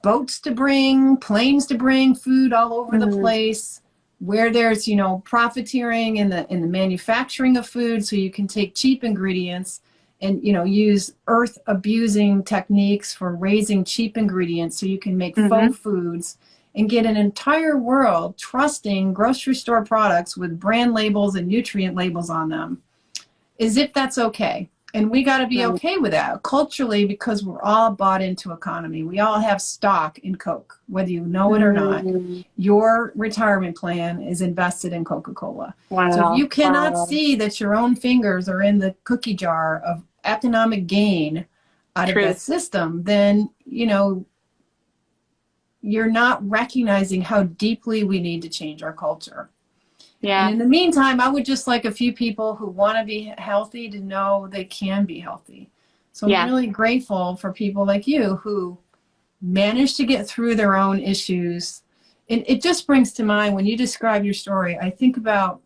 S1: boats to bring, planes to bring food all over the place, where there's, you know, profiteering in the manufacturing of food, so you can take cheap ingredients and, you know, use earth abusing techniques for raising cheap ingredients so you can make faux foods and get an entire world trusting grocery store products with brand labels and nutrient labels on them, as if that's okay. And we got to be okay with that culturally, because we're all bought into economy. We all have stock in Coke, whether you know it or not. Your retirement plan is invested in Coca-Cola.
S2: Wow.
S1: So if you cannot see that your own fingers are in the cookie jar of economic gain out of that system, then, you know, you're not recognizing how deeply we need to change our culture.
S2: Yeah.
S1: And in the meantime, I would just like a few people who want to be healthy to know they can be healthy. So I'm really grateful for people like you who managed to get through their own issues. And it just brings to mind, when you describe your story, I think about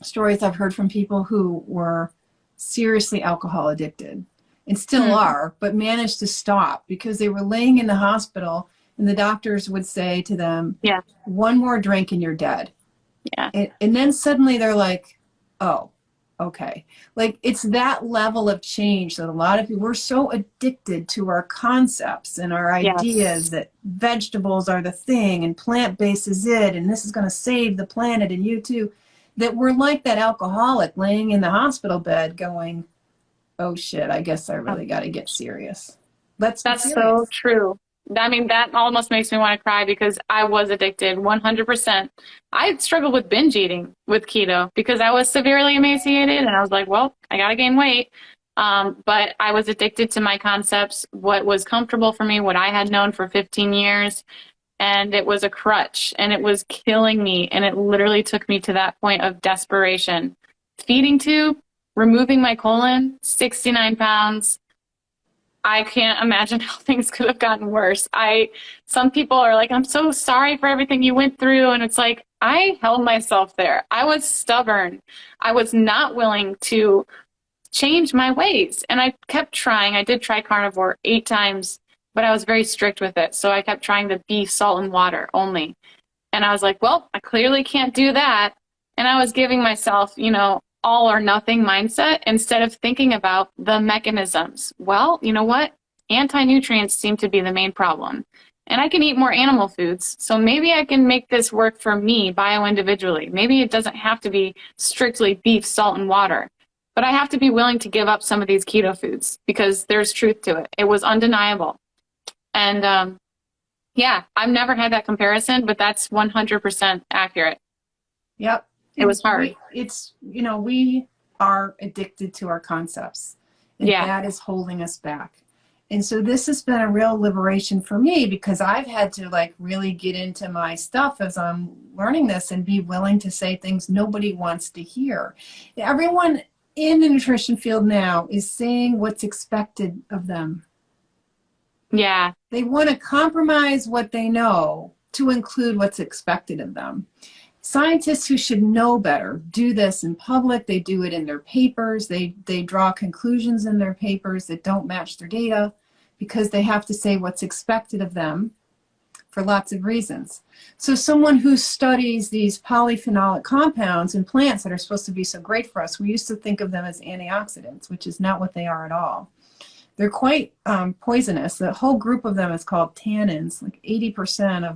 S1: stories I've heard from people who were seriously alcohol addicted and still are, but managed to stop because they were laying in the hospital and the doctors would say to them, one more drink and you're dead. And then suddenly they're like, oh, okay. Like, it's that level of change that a lot of people, we're so addicted to our concepts and our ideas that vegetables are the thing and plant-based is it, and this is going to save the planet and you too, that we're like that alcoholic laying in the hospital bed going, oh shit, I guess I really got to get serious. That's
S2: so true. I mean, that almost makes me want to cry because I was addicted 100%. I struggled with binge eating with keto because I was severely emaciated and I was like, well, I got to gain weight. But I was addicted to my concepts, what was comfortable for me, what I had known for 15 years. And it was a crutch and it was killing me. And it literally took me to that point of desperation. Feeding tube, removing my colon, 69 pounds. I can't imagine how things could have gotten worse. Some people are like, I'm so sorry for everything you went through. And it's like, I held myself there. I was stubborn. I was not willing to change my ways. And I kept trying. I did try carnivore 8 times, but I was very strict with it. So I kept trying the beef, salt, and water only. And I was like, well, I clearly can't do that. And I was giving myself, you know, all or nothing mindset instead of thinking about the mechanisms. Well, you know what? Anti-nutrients seem to be the main problem. And I can eat more animal foods. So maybe I can make this work for me bio-individually. Maybe it doesn't have to be strictly beef, salt, and water. But I have to be willing to give up some of these keto foods because there's truth to it. It was undeniable. And yeah, I've never had that comparison, but that's 100% accurate.
S1: Yep.
S2: It was hard.
S1: It's, you know, we are addicted to our concepts, and that is holding us back. And so this has been a real liberation for me because I've had to like really get into my stuff as I'm learning this and be willing to say things nobody wants to hear. Everyone in the nutrition field now is saying what's expected of them.
S2: Yeah.
S1: They want to compromise what they know to include what's expected of them. Scientists who should know better do this in public. They do it in their papers. They draw conclusions in their papers that don't match their data because they have to say what's expected of them for lots of reasons. So someone who studies these polyphenolic compounds in plants that are supposed to be so great for us, we used to think of them as antioxidants, which is not what they are at all. They're quite poisonous. The whole group of them is called tannins. Like 80%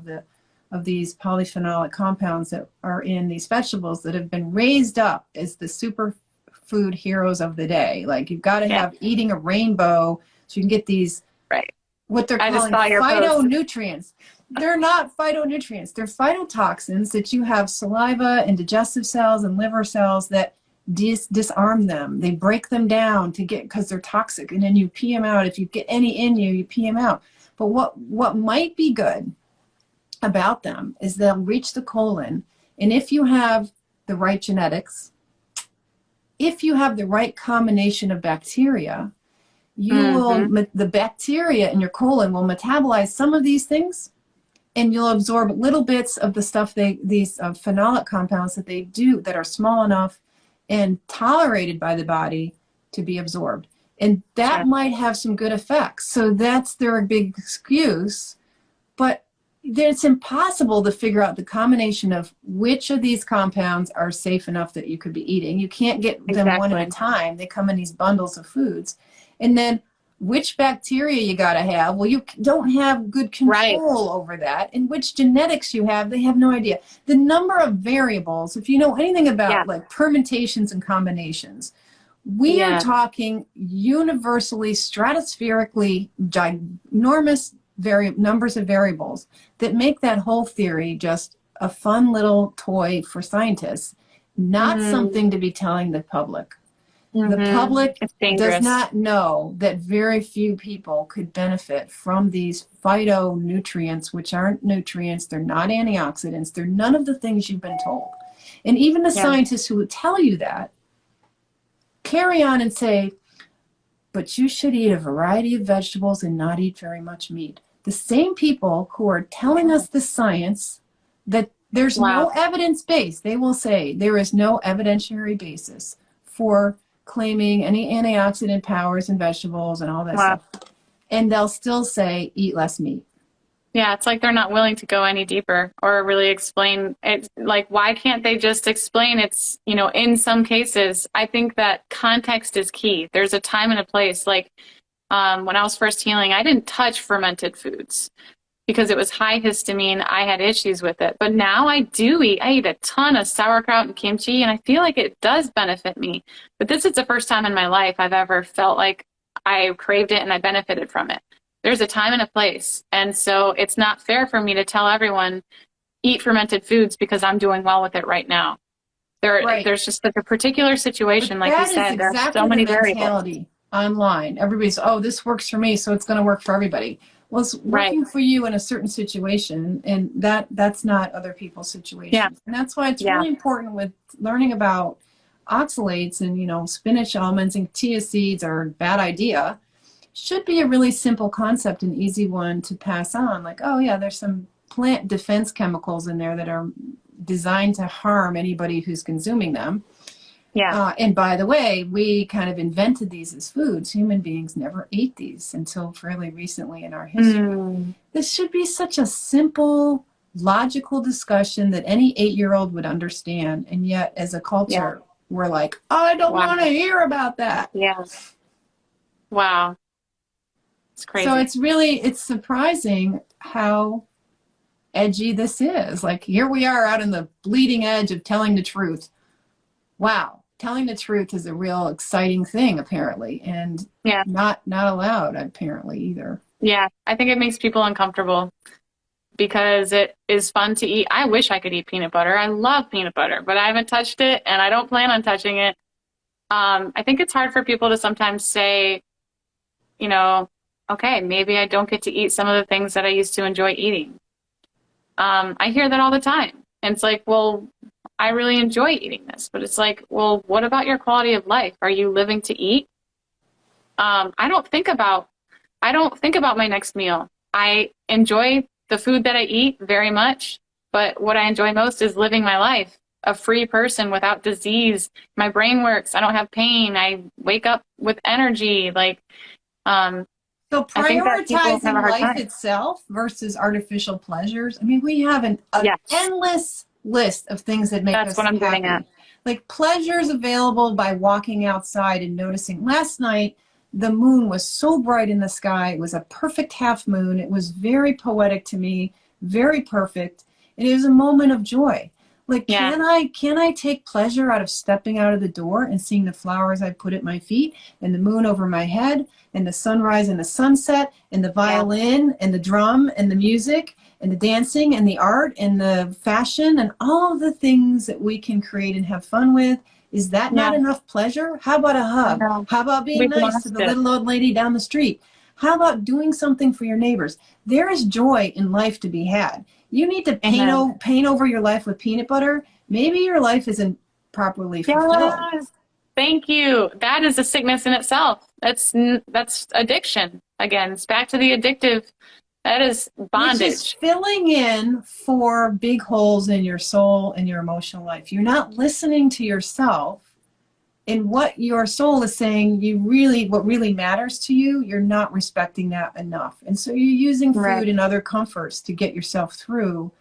S1: of these polyphenolic compounds that are in these vegetables that have been raised up as the superfood heroes of the day. Like you've got to have eating a rainbow so you can get these, what they're calling phytonutrients. They're not phytonutrients. They're phytotoxins that you have saliva and digestive cells and liver cells that disarm them. They break them down to get, because they're toxic, and then you pee them out. If you get any in you, you pee them out. But what might be good about them is they'll reach the colon, and if you have the right genetics, if you have the right combination of bacteria, the bacteria in your colon will metabolize some of these things, and you'll absorb little bits of the stuff these phenolic compounds that they do that are small enough and tolerated by the body to be absorbed. And that might have some good effects. So that's their big excuse. But it's impossible to figure out the combination of which of these compounds are safe enough that you could be eating. You can't get them one at a time. They come in these bundles of foods. And then which bacteria you got to have. Well, you don't have good control over that. And which genetics you have, they have no idea. The number of variables, if you know anything about like permutations and combinations, we are talking universally, stratospherically, ginormous numbers of variables that make that whole theory just a fun little toy for scientists, not something to be telling the public. The public does not know that very few people could benefit from these phytonutrients, which aren't nutrients. They're not antioxidants. They're none of the things you've been told. And even the scientists who would tell you that carry on and say, but you should eat a variety of vegetables and not eat very much meat. The same people who are telling us the science that there's no evidence base, they will say there is no evidentiary basis for claiming any antioxidant powers in vegetables and all that stuff. And they'll still say, eat less meat.
S2: Yeah, it's like they're not willing to go any deeper or really explain it. Like, why can't they just explain it's, you know, in some cases, I think that context is key. There's a time and a place. Like when I was first healing, I didn't touch fermented foods because it was high histamine. I had issues with it. But now I eat a ton of sauerkraut and kimchi, and I feel like it does benefit me. But this is the first time in my life I've ever felt like I craved it and I benefited from it. There's a time and a place. And so it's not fair for me to tell everyone, eat fermented foods because I'm doing well with it right now. There's just like a particular situation, like you said, there are so many variables.
S1: Online, everybody's, oh, this works for me, so it's going to work for everybody. Well, it's working for you in a certain situation, and that's not other people's situations.
S2: Yeah.
S1: And that's why it's really important with learning about oxalates and, you know, spinach almonds and chia seeds are a bad idea. Should be a really simple concept, an easy one to pass on. Like, oh yeah, there's some plant defense chemicals in there that are designed to harm anybody who's consuming them. Yeah. And by the way, we kind of invented these as foods. Human beings never ate these until fairly recently in our history. This should be such a simple, logical discussion that any 8-year-old would understand. And yet, as a culture, we're like, oh, I don't want to hear about that.
S2: Yeah. Wow. It's crazy.
S1: So it's surprising how edgy this is. Like, here we are out on the bleeding edge of telling the truth. Wow. Telling the truth is a real exciting thing, apparently, and not allowed, apparently, either.
S2: Yeah, I think it makes people uncomfortable because it is fun to eat. I wish I could eat peanut butter. I love peanut butter, but I haven't touched it, and I don't plan on touching it. I think it's hard for people to sometimes say, you know, okay, maybe I don't get to eat some of the things that I used to enjoy eating. I hear that all the time. And it's like, well, I really enjoy eating this, but it's like, well, what about your quality of life? Are you living to eat? I don't think about my next meal. I enjoy the food that I eat very much, but what I enjoy most is living my life, a free person without disease. My brain works. I don't have pain. I wake up with energy. Like,
S1: so prioritizing life itself versus artificial pleasures. I mean, we have an endless list of things that make us happy. That's what I'm getting at. Like pleasures available by walking outside and noticing. Last night, the moon was so bright in the sky. It was a perfect half moon. It was very poetic to me, very perfect. And it was a moment of joy. Like, can I take pleasure out of stepping out of the door and seeing the flowers I put at my feet and the moon over my head and the sunrise and the sunset and the violin and the drum and the music and the dancing and the art and the fashion and all of the things that we can create and have fun with? Is that not enough pleasure? How about a hug? How about being nice to the little old lady down the street? How about doing something for your neighbors? There is joy in life to be had. You need to paint over your life with peanut butter. Maybe your life isn't properly fulfilled.
S2: Yes. Thank you. That is a sickness in itself. That's addiction. Again, it's back to the addictive. That is bondage.
S1: Which is filling in for big holes in your soul and your emotional life. You're not listening to yourself and what your soul is saying. What really matters to you, you're not respecting that enough. And so you're using food and other comforts to get yourself through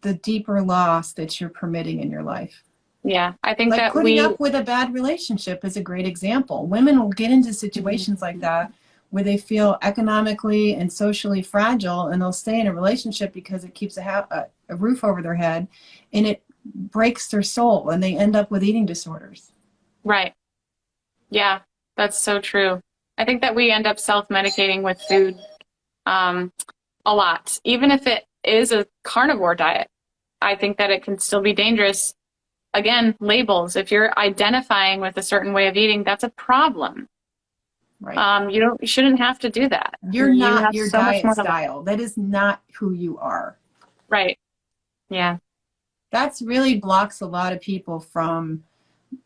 S1: the deeper loss that you're permitting in your life.
S2: Yeah, I think
S1: like
S2: that
S1: putting up with a bad relationship is a great example. Women will get into situations like that where they feel economically and socially fragile, and they'll stay in a relationship because it keeps a roof over their head, and it breaks their soul, and they end up with eating disorders.
S2: Right. Yeah, that's so true. I think that we end up self-medicating with food a lot. Even if it is a carnivore diet, I think that it can still be dangerous. Again, labels. If you're identifying with a certain way of eating, that's a problem.
S1: Right.
S2: You shouldn't have to do that.
S1: You're not your diet style. That is not who you are.
S2: Right. Yeah.
S1: That's really blocks a lot of people from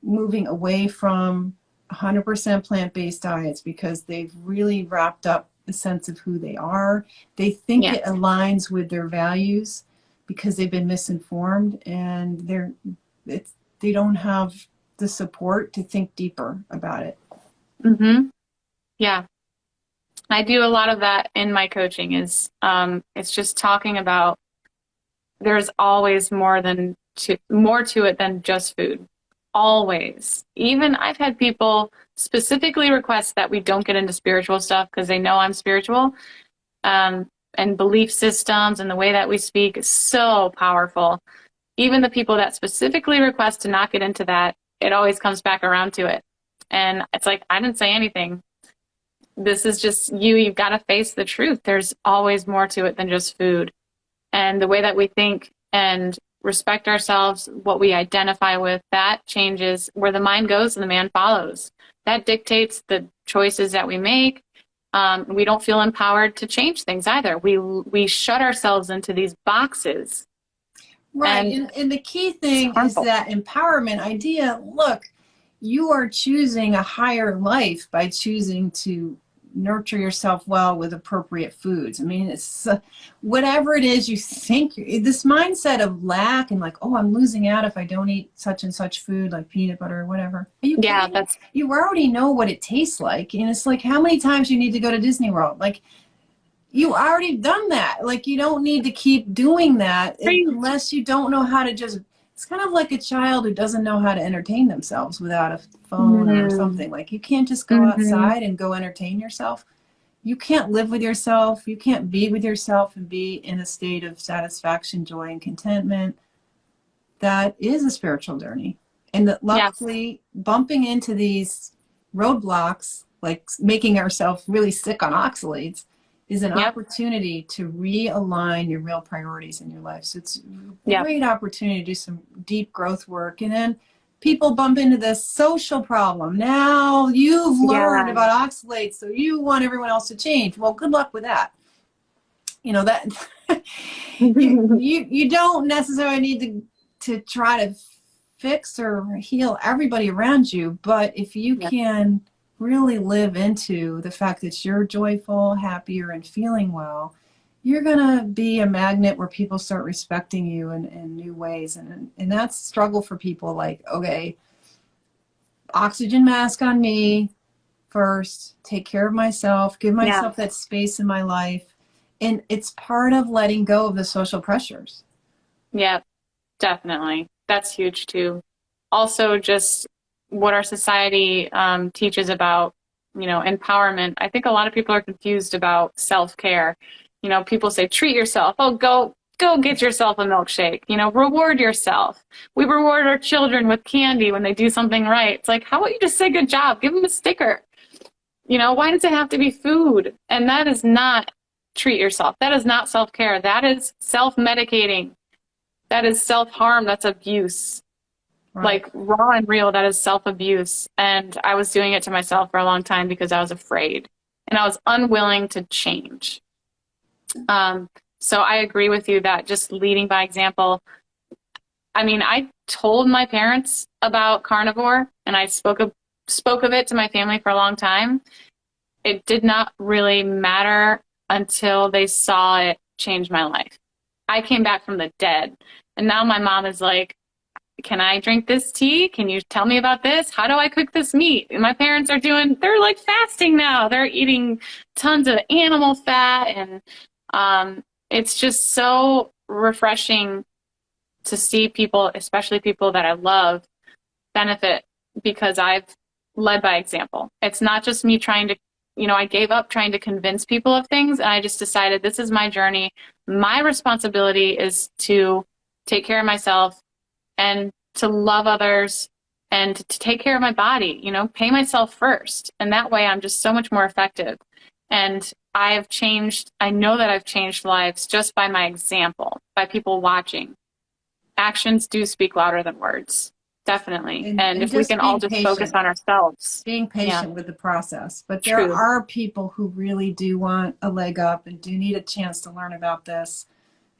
S1: moving away from 100% plant-based diets, because they've really wrapped up the sense of who they are. They think it aligns with their values because they've been misinformed, and they don't have the support to think deeper about it.
S2: Mm-hmm. Yeah. I do a lot of that in my coaching. It's just talking about there's always more to it than just food. Always. Even I've had people specifically request that we don't get into spiritual stuff because they know I'm spiritual. And belief systems and the way that we speak is so powerful. Even the people that specifically request to not get into that, it always comes back around to it. And it's like, I didn't say anything. This is just you've got to face the truth. There's always more to it than just food. And the way that we think and respect ourselves, what we identify with, that changes. Where the mind goes and the man follows. That dictates the choices that we make. We don't feel empowered to change things either. We shut ourselves into these boxes.
S1: Right. And the key thing is that empowerment idea. Look, you are choosing a higher life by choosing to nurture yourself well with appropriate foods. I mean, it's whatever it is you think, this mindset of lack and like, oh, I'm losing out if I don't eat such and such food like peanut butter or whatever. You already know what it tastes like. And it's like, how many times you need to go to Disney World? Like, you already done that. Like, you don't need to keep doing that unless you don't know how to just, it's kind of like a child who doesn't know how to entertain themselves without a phone or something. Like, you can't just go outside and go entertain yourself. You can't live with yourself. You can't be with yourself and be in a state of satisfaction, joy, and contentment. That is a spiritual journey. And that luckily bumping into these roadblocks, like making ourselves really sick on oxalates, is an opportunity to realign your real priorities in your life. So it's a great opportunity to do some deep growth work. And then people bump into this social problem. Now you've learned about oxalates, so you want everyone else to change. Well, good luck with that. You know, that you don't necessarily need to try to fix or heal everybody around you, but if you can really live into the fact that you're joyful, happier, and feeling well, you're going to be a magnet where people start respecting you in new ways. And that's a struggle for people. Like, okay, oxygen mask on me first, take care of myself, give myself that space in my life. And it's part of letting go of the social pressures. Yeah,
S2: definitely. That's huge too. Also, just what our society teaches about, empowerment. I think a lot of people are confused about self-care. People say, treat yourself. Oh, go get yourself a milkshake. Reward yourself. We reward our children with candy when they do something right. It's like, how about you just say good job? Give them a sticker. Why does it have to be food? And that is not treat yourself. That is not self-care. That is self-medicating. That is self-harm. That's abuse. Right. Like raw and real, that is self-abuse. And I was doing it to myself for a long time because I was afraid. and I was unwilling to change. So I agree with you that just leading by example. I mean, I told my parents about carnivore, and I spoke of it to my family for a long time. It did not really matter until they saw it change my life. I came back from the dead, and now my mom is like, can I drink this tea? Can you tell me about this? How do I cook this meat? And my parents they're like fasting now. They're eating tons of animal fat, and it's just so refreshing to see people, especially people that I love, benefit because I've led by example. It's not just me trying to, I gave up trying to convince people of things, and I just decided this is my journey. My responsibility is to take care of myself and to love others and to take care of my body, pay myself first. And that way I'm just so much more effective. And I know that I've changed lives just by my example, by people watching. Actions do speak louder than words. Definitely. And if we can all just focus on ourselves.
S1: Being patient with the process. But there are people who really do want a leg up and do need a chance to learn about this.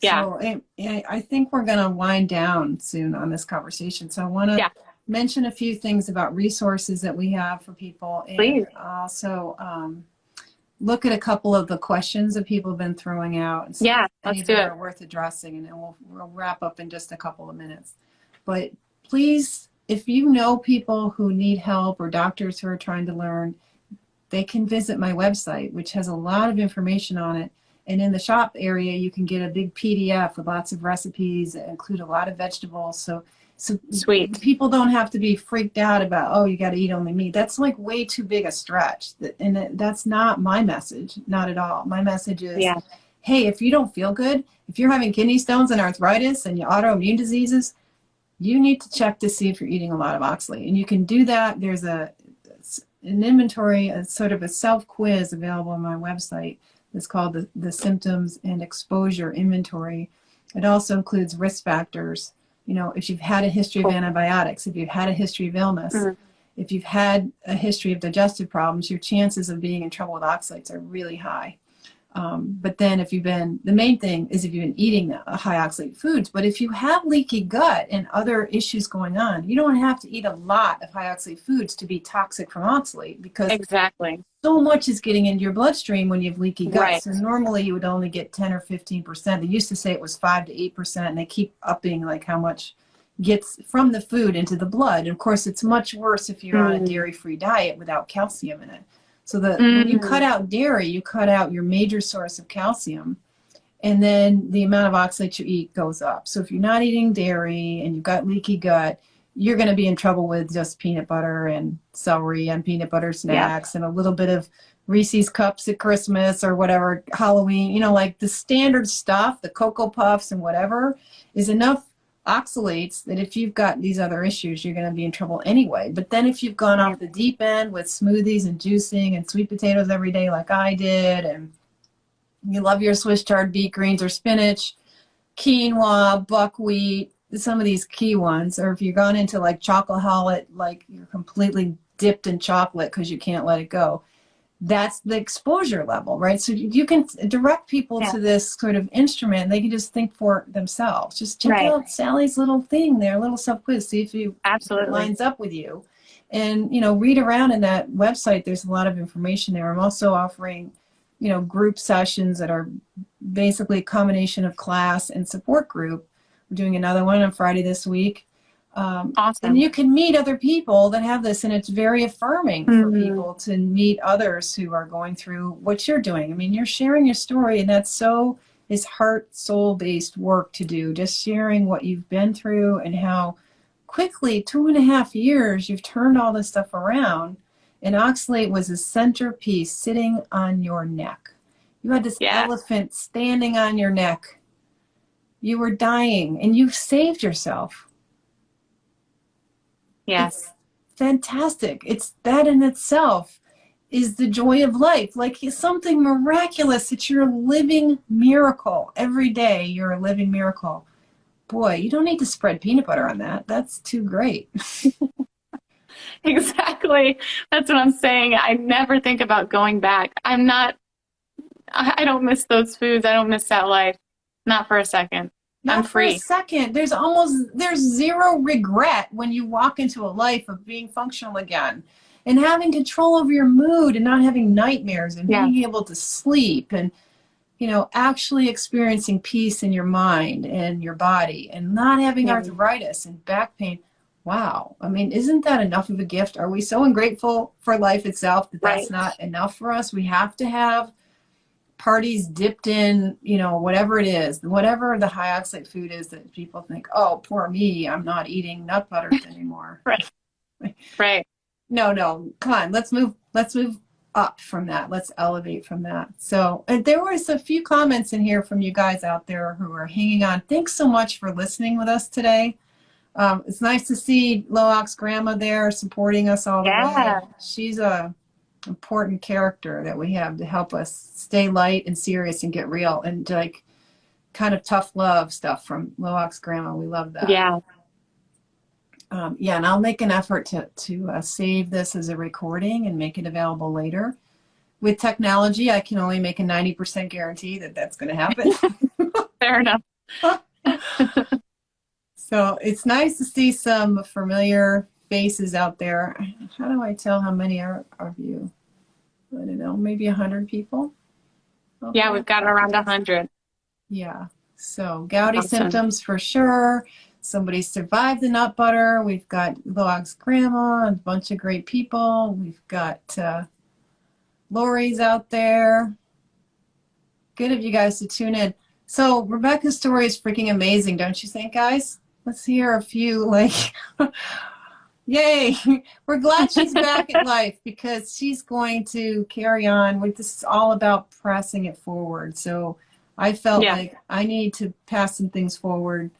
S2: Yeah.
S1: So I think we're going to wind down soon on this conversation. So I want to mention a few things about resources that we have for people. And
S2: please.
S1: Also look at a couple of the questions that people have been throwing out. And
S2: yeah, let's do it.
S1: Are worth addressing, and then we'll wrap up in just a couple of minutes. But please, if you know people who need help or doctors who are trying to learn, they can visit my website, which has a lot of information on it. And in the shop area, you can get a big PDF with lots of recipes that include a lot of vegetables. So
S2: sweet.
S1: People don't have to be freaked out about, oh, you got to eat only meat. That's like way too big a stretch. And that's not my message, not at all. My message is, hey, if you don't feel good, if you're having kidney stones and arthritis and your autoimmune diseases, you need to check to see if you're eating a lot of oxalate. And you can do that. There's an inventory, a sort of a self-quiz available on my website. It's called the Symptoms and Exposure Inventory. It also includes risk factors. If you've had a history of antibiotics, if you've had a history of illness, if you've had a history of digestive problems, your chances of being in trouble with oxalates are really high. But then the main thing is if you've been eating high oxalate foods. But if you have leaky gut and other issues going on, you don't have to eat a lot of high oxalate foods to be toxic from oxalate, because so much is getting into your bloodstream when you have leaky gut.
S2: Right.
S1: So normally you would only get 10 or 15%. They used to say it was 5 to 8%, and they keep upping like how much gets from the food into the blood. And of course, it's much worse if you're on a dairy-free diet without calcium in it. So when you cut out dairy, you cut out your major source of calcium, and then the amount of oxalate you eat goes up. So if you're not eating dairy and you've got leaky gut, you're going to be in trouble with just peanut butter and celery and peanut butter snacks and a little bit of Reese's Cups at Christmas or whatever, Halloween, like the standard stuff, the Cocoa Puffs and whatever, is enough oxalates that if you've got these other issues, you're going to be in trouble anyway. But then if you've gone off the deep end with smoothies and juicing and sweet potatoes every day like I did, and you love your Swiss chard beet greens or spinach, quinoa, buckwheat, some of these key ones, or if you've gone into like chocoholic, like you're completely dipped in chocolate because you can't let it go, that's the exposure level, right? So you can direct people to this sort of instrument. They can just think for themselves. Just check out Sally's little thing there, little self-quiz, see if it lines up with you. And, read around in that website. There's a lot of information there. I'm also offering, group sessions that are basically a combination of class and support group. We're doing another one on Friday this week.
S2: Awesome.
S1: And you can meet other people that have this, and it's very affirming for people to meet others who are going through what you're doing. I mean, you're sharing your story, and that's is heart, soul-based work to do, just sharing what you've been through and how quickly, 2.5 years, you've turned all this stuff around. And oxalate was a centerpiece sitting on your neck. You had this elephant standing on your neck. You were dying, and you saved yourself.
S2: Yes.
S1: It's fantastic. It's that in itself is the joy of life. Like it's something miraculous that you're a living miracle. Every day you're a living miracle. Boy, you don't need to spread peanut butter on that. That's too great.
S2: Exactly. That's what I'm saying. I never think about going back. I don't miss those foods. I don't miss that life. Not for a second. I'm
S1: Not for a
S2: free.
S1: second. There's zero regret when you walk into a life of being functional again and having control over your mood and not having nightmares and
S2: Yeah.
S1: being able to sleep and, actually experiencing peace in your mind and your body and not having
S2: Yeah.
S1: arthritis and back pain. Wow. I mean, isn't that enough of a gift? Are we so ungrateful for life itself that
S2: Right.
S1: that's not enough for us? We have to have parties dipped in, whatever it is, whatever the high oxalate food is that people think, oh, poor me, I'm not eating nut butters anymore.
S2: Right. Right.
S1: No, come on, let's move up from that. Let's elevate from that. So there was a few comments in here from you guys out there who are hanging on. Thanks so much for listening with us today. It's nice to see Loak's grandma there supporting us all the
S2: Yeah.
S1: way. She's a important character that we have to help us stay light and serious and get real, and like kind of tough love stuff from Loak's grandma. We love that.
S2: Yeah.
S1: Yeah, and I'll make an effort to save this as a recording and make it available later. With technology, I can only make a 90% guarantee that that's going to happen.
S2: Fair enough.
S1: So it's nice to see some familiar faces out there. How do I tell how many are of you? I don't know, maybe 100 people? Okay.
S2: Yeah, we've got around 100.
S1: Yeah. So gouty
S2: Awesome.
S1: symptoms for sure. Somebody survived the nut butter. We've got Loak's grandma, a bunch of great people. We've got Lori's out there. Good of you guys to tune in. So Rebekah's story is freaking amazing, don't you think, guys? Let's hear a few, like, yay. We're glad she's back in life because she's going to carry on. This is all about pressing it forward. So I felt like I need to pass some things forward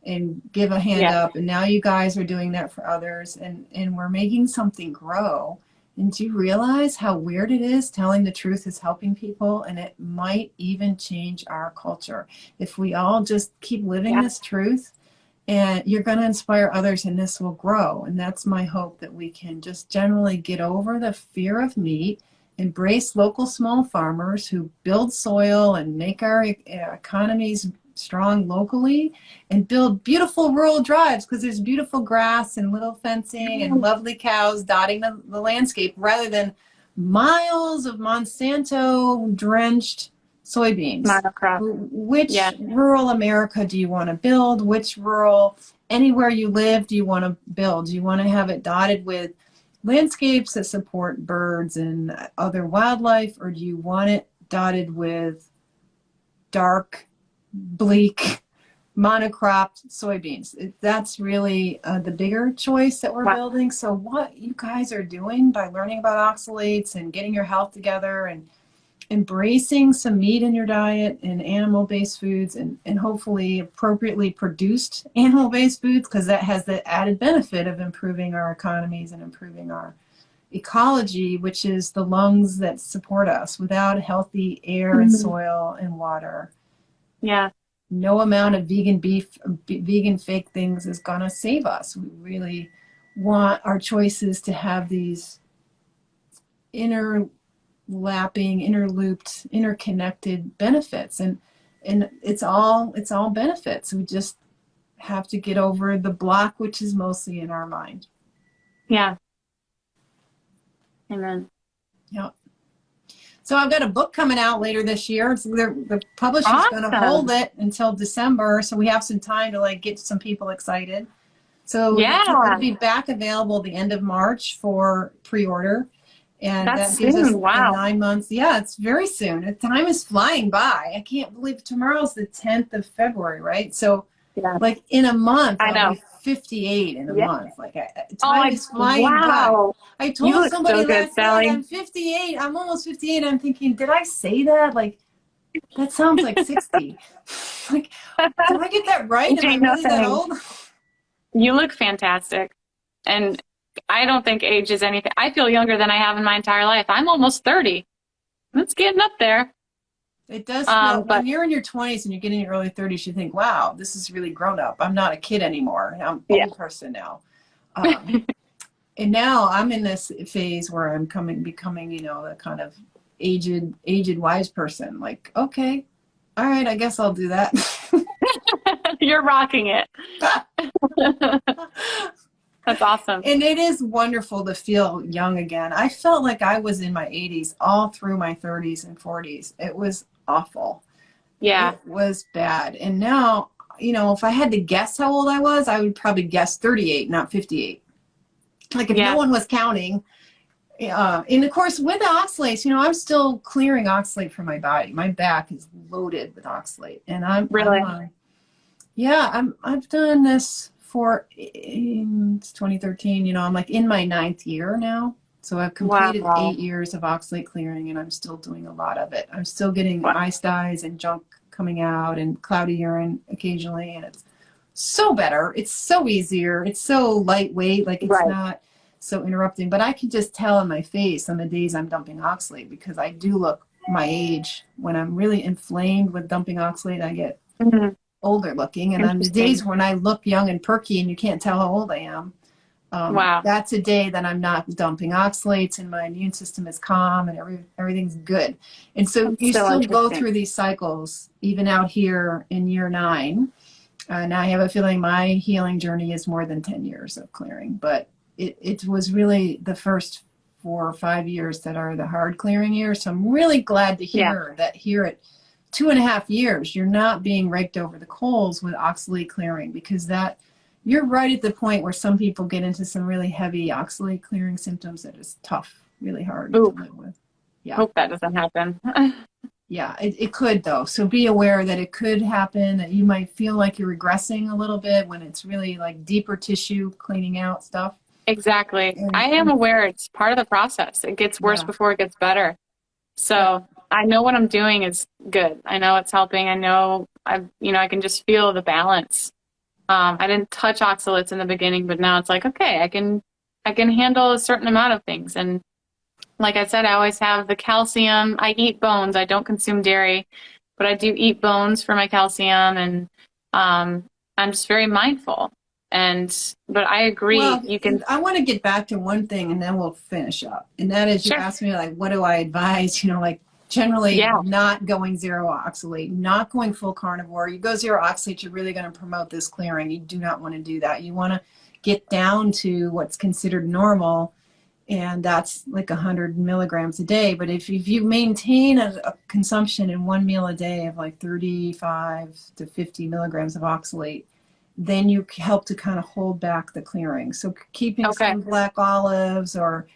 S1: and give a hand up. And now you guys are doing that for others. And we're making something grow. And do you realize how weird it is telling the truth is helping people? And it might even change our culture. If we all just keep living this truth, and you're going to inspire others and this will grow. And that's my hope, that we can just generally get over the fear of meat, embrace local small farmers who build soil and make our economies strong locally, and build beautiful rural drives because there's beautiful grass and little fencing and lovely cows dotting the landscape, rather than miles of Monsanto drenched soybeans.
S2: Monocrop.
S1: Which rural America do you want to build? Which rural, anywhere you live, do you want to build? Do you want to have it dotted with landscapes that support birds and other wildlife, or do you want it dotted with dark, bleak, monocropped soybeans? That's really the bigger choice that we're building. So what you guys are doing by learning about oxalates and getting your health together and embracing some meat in your diet and animal-based foods, and hopefully appropriately produced animal-based foods, because that has the added benefit of improving our economies and improving our ecology, which is the lungs that support us. Without healthy air and soil and water, no amount of vegan beef, vegan fake things is gonna save us. We really want our choices to have these interlapping, interlooped, interconnected benefits, and it's all benefits. We just have to get over the block, which is mostly in our mind.
S2: Yeah. Amen.
S1: Yep. So I've got a book coming out later this year. The publisher's going to hold it until December, so we have some time to like get some people excited. So it'll be back available at the end of March for pre-order. And that gives us 9 months. Yeah, it's very soon. The time is flying by. I can't believe tomorrow's the 10th of February, right? So like in a month, I'll be 58 in a month. Like time is flying by. I told somebody last night I'm 58. I'm almost 58. I'm thinking, did I say that? Like, that sounds like 60. Like, did I get that right? Am I really that old?
S2: You look fantastic. And I don't think age is anything. I feel younger than I have in my entire life. I'm almost 30. It's getting up there.
S1: It does feel, when you're in your 20s and you get in your early 30s, you think, wow, this is really grown up. I'm not a kid anymore. I'm an old person now. And now I'm in this phase where I'm becoming, you know, the kind of aged wise person. Like, okay, all right, I guess I'll do that.
S2: You're rocking it. That's awesome.
S1: And it is wonderful to feel young again. I felt like I was in my 80s all through my 30s and 40s. It was awful.
S2: Yeah.
S1: It was bad. And now, you know, if I had to guess how old I was, I would probably guess 38, not 58. Like if no one was counting. And of course, with the oxalates, you know, I'm still clearing oxalate from my body. My back is loaded with oxalate. And I've done this for, it's 2013, you know, I'm like in my 9th year now. So I've completed 8 years of oxalate clearing, and I'm still doing a lot of it. I'm still getting eye styes and junk coming out and cloudy urine occasionally. And it's so better. It's so easier. It's so lightweight. Like it's not so interrupting, but I can just tell in my face on the days I'm dumping oxalate, because I do look my age. When I'm really inflamed with dumping oxalate, I get older looking. And on the days when I look young and perky and you can't tell how old I am, that's a day that I'm not dumping oxalates and my immune system is calm and everything's good. And so you still go through these cycles, even out here in year 9. Now I have a feeling my healing journey is more than 10 years of clearing, but it was really the first 4 or 5 years that are the hard clearing years. So I'm really glad to hear that here at 2.5 years, you're not being raked over the coals with oxalate clearing, because that you're right at the point where some people get into some really heavy oxalate clearing symptoms that is tough, really hard to live with. Yeah.
S2: Hope that doesn't happen.
S1: Yeah, it could though. So be aware that it could happen, that you might feel like you're regressing a little bit when it's really like deeper tissue cleaning out stuff.
S2: Exactly. I am aware it's part of the process. It gets worse before it gets better. So I know what I'm doing is good. I know it's helping. I know I can just feel the balance. I didn't touch oxalates in the beginning, but now it's like, okay, I can handle a certain amount of things. And like I said, I always have the calcium. I eat bones. I don't consume dairy, but I do eat bones for my calcium. And I'm just very mindful. But I agree.
S1: Well, I want to get back to one thing and then we'll finish up. And that is, you asked me like, what do I advise? You know, like generally not going zero oxalate, not going full carnivore. You go zero oxalate, you're really going to promote this clearing. You do not want to do that. You want to get down to what's considered normal, and that's like 100 milligrams a day. But if you maintain a consumption in one meal a day of like 35 to 50 milligrams of oxalate, then you help to kind of hold back the clearing. So keeping some black olives or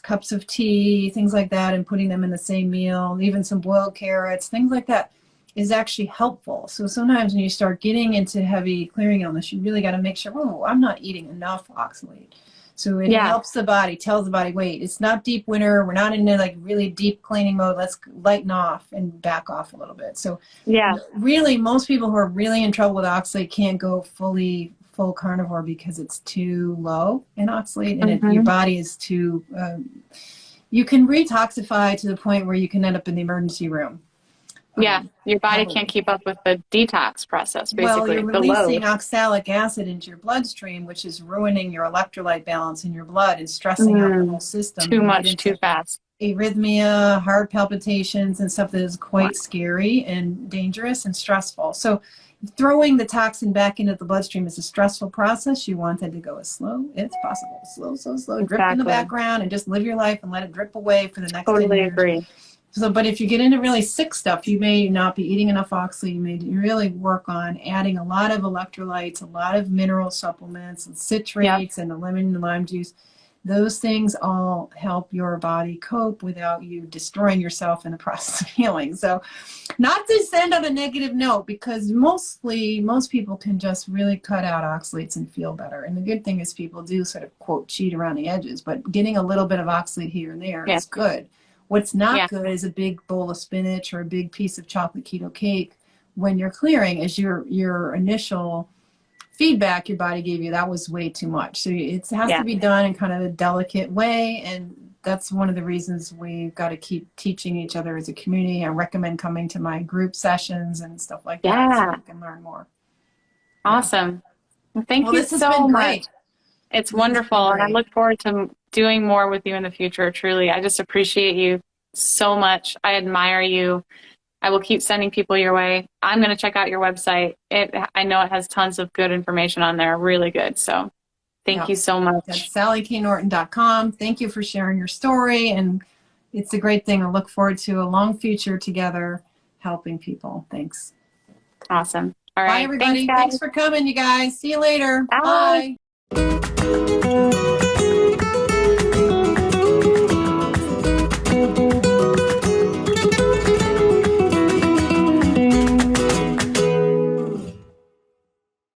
S1: cups of tea, things like that, and putting them in the same meal, even some boiled carrots, things like that is actually helpful. So sometimes when you start getting into heavy clearing illness, you really got to make sure, oh, I'm not eating enough oxalate. So it helps the body, tells the body, wait, it's not deep winter. We're not in like really deep cleaning mode. Let's lighten off and back off a little bit. So really most people who are really in trouble with oxalate can't go full carnivore because it's too low in oxalate, and your body is too, you can retoxify to the point where you can end up in the emergency room.
S2: Your body can't keep up with the detox process, basically.
S1: Well, you're releasing oxalic acid into your bloodstream, which is ruining your electrolyte balance in your blood and stressing out the whole system.
S2: Too much, too fast.
S1: Arrhythmia, heart palpitations, and stuff that is quite scary and dangerous and stressful. So throwing the toxin back into the bloodstream is a stressful process. You want that to go as slow as possible. Slow, drip in the background and just live your life and let it drip away for the next 10 years.
S2: Totally agree.
S1: So, but if you get into really sick stuff, you may not be eating enough oxalate. You may really work on adding a lot of electrolytes, a lot of mineral supplements, and citrates, and the lemon and lime juice. Those things all help your body cope without you destroying yourself in the process of healing. So not to send on a negative note, because most people can just really cut out oxalates and feel better. And the good thing is people do sort of, quote, cheat around the edges, but getting a little bit of oxalate here and there is good. What's not good is a big bowl of spinach or a big piece of chocolate keto cake when you're clearing, is your initial feedback your body gave you, that was way too much. So it has to be done in kind of a delicate way, and that's one of the reasons we've got to keep teaching each other as a community. I recommend coming to my group sessions and stuff like that so you can learn more.
S2: Awesome. Well, thank you so much. It's wonderful. And I
S1: great.
S2: look forward to doing more with you in the future. Truly. I just appreciate you so much. I admire you. I will keep sending people your way. I'm going to check out your website. I know it has tons of good information on there. Really good. So thank you so much.
S1: That's SallyKNorton.com. Thank you for sharing your story. And it's a great thing. I look forward to a long future together helping people. Thanks.
S2: Awesome. All right.
S1: Bye, everybody.
S2: Thanks,
S1: Thanks for coming, you guys. See you later.
S2: Bye.
S1: Bye.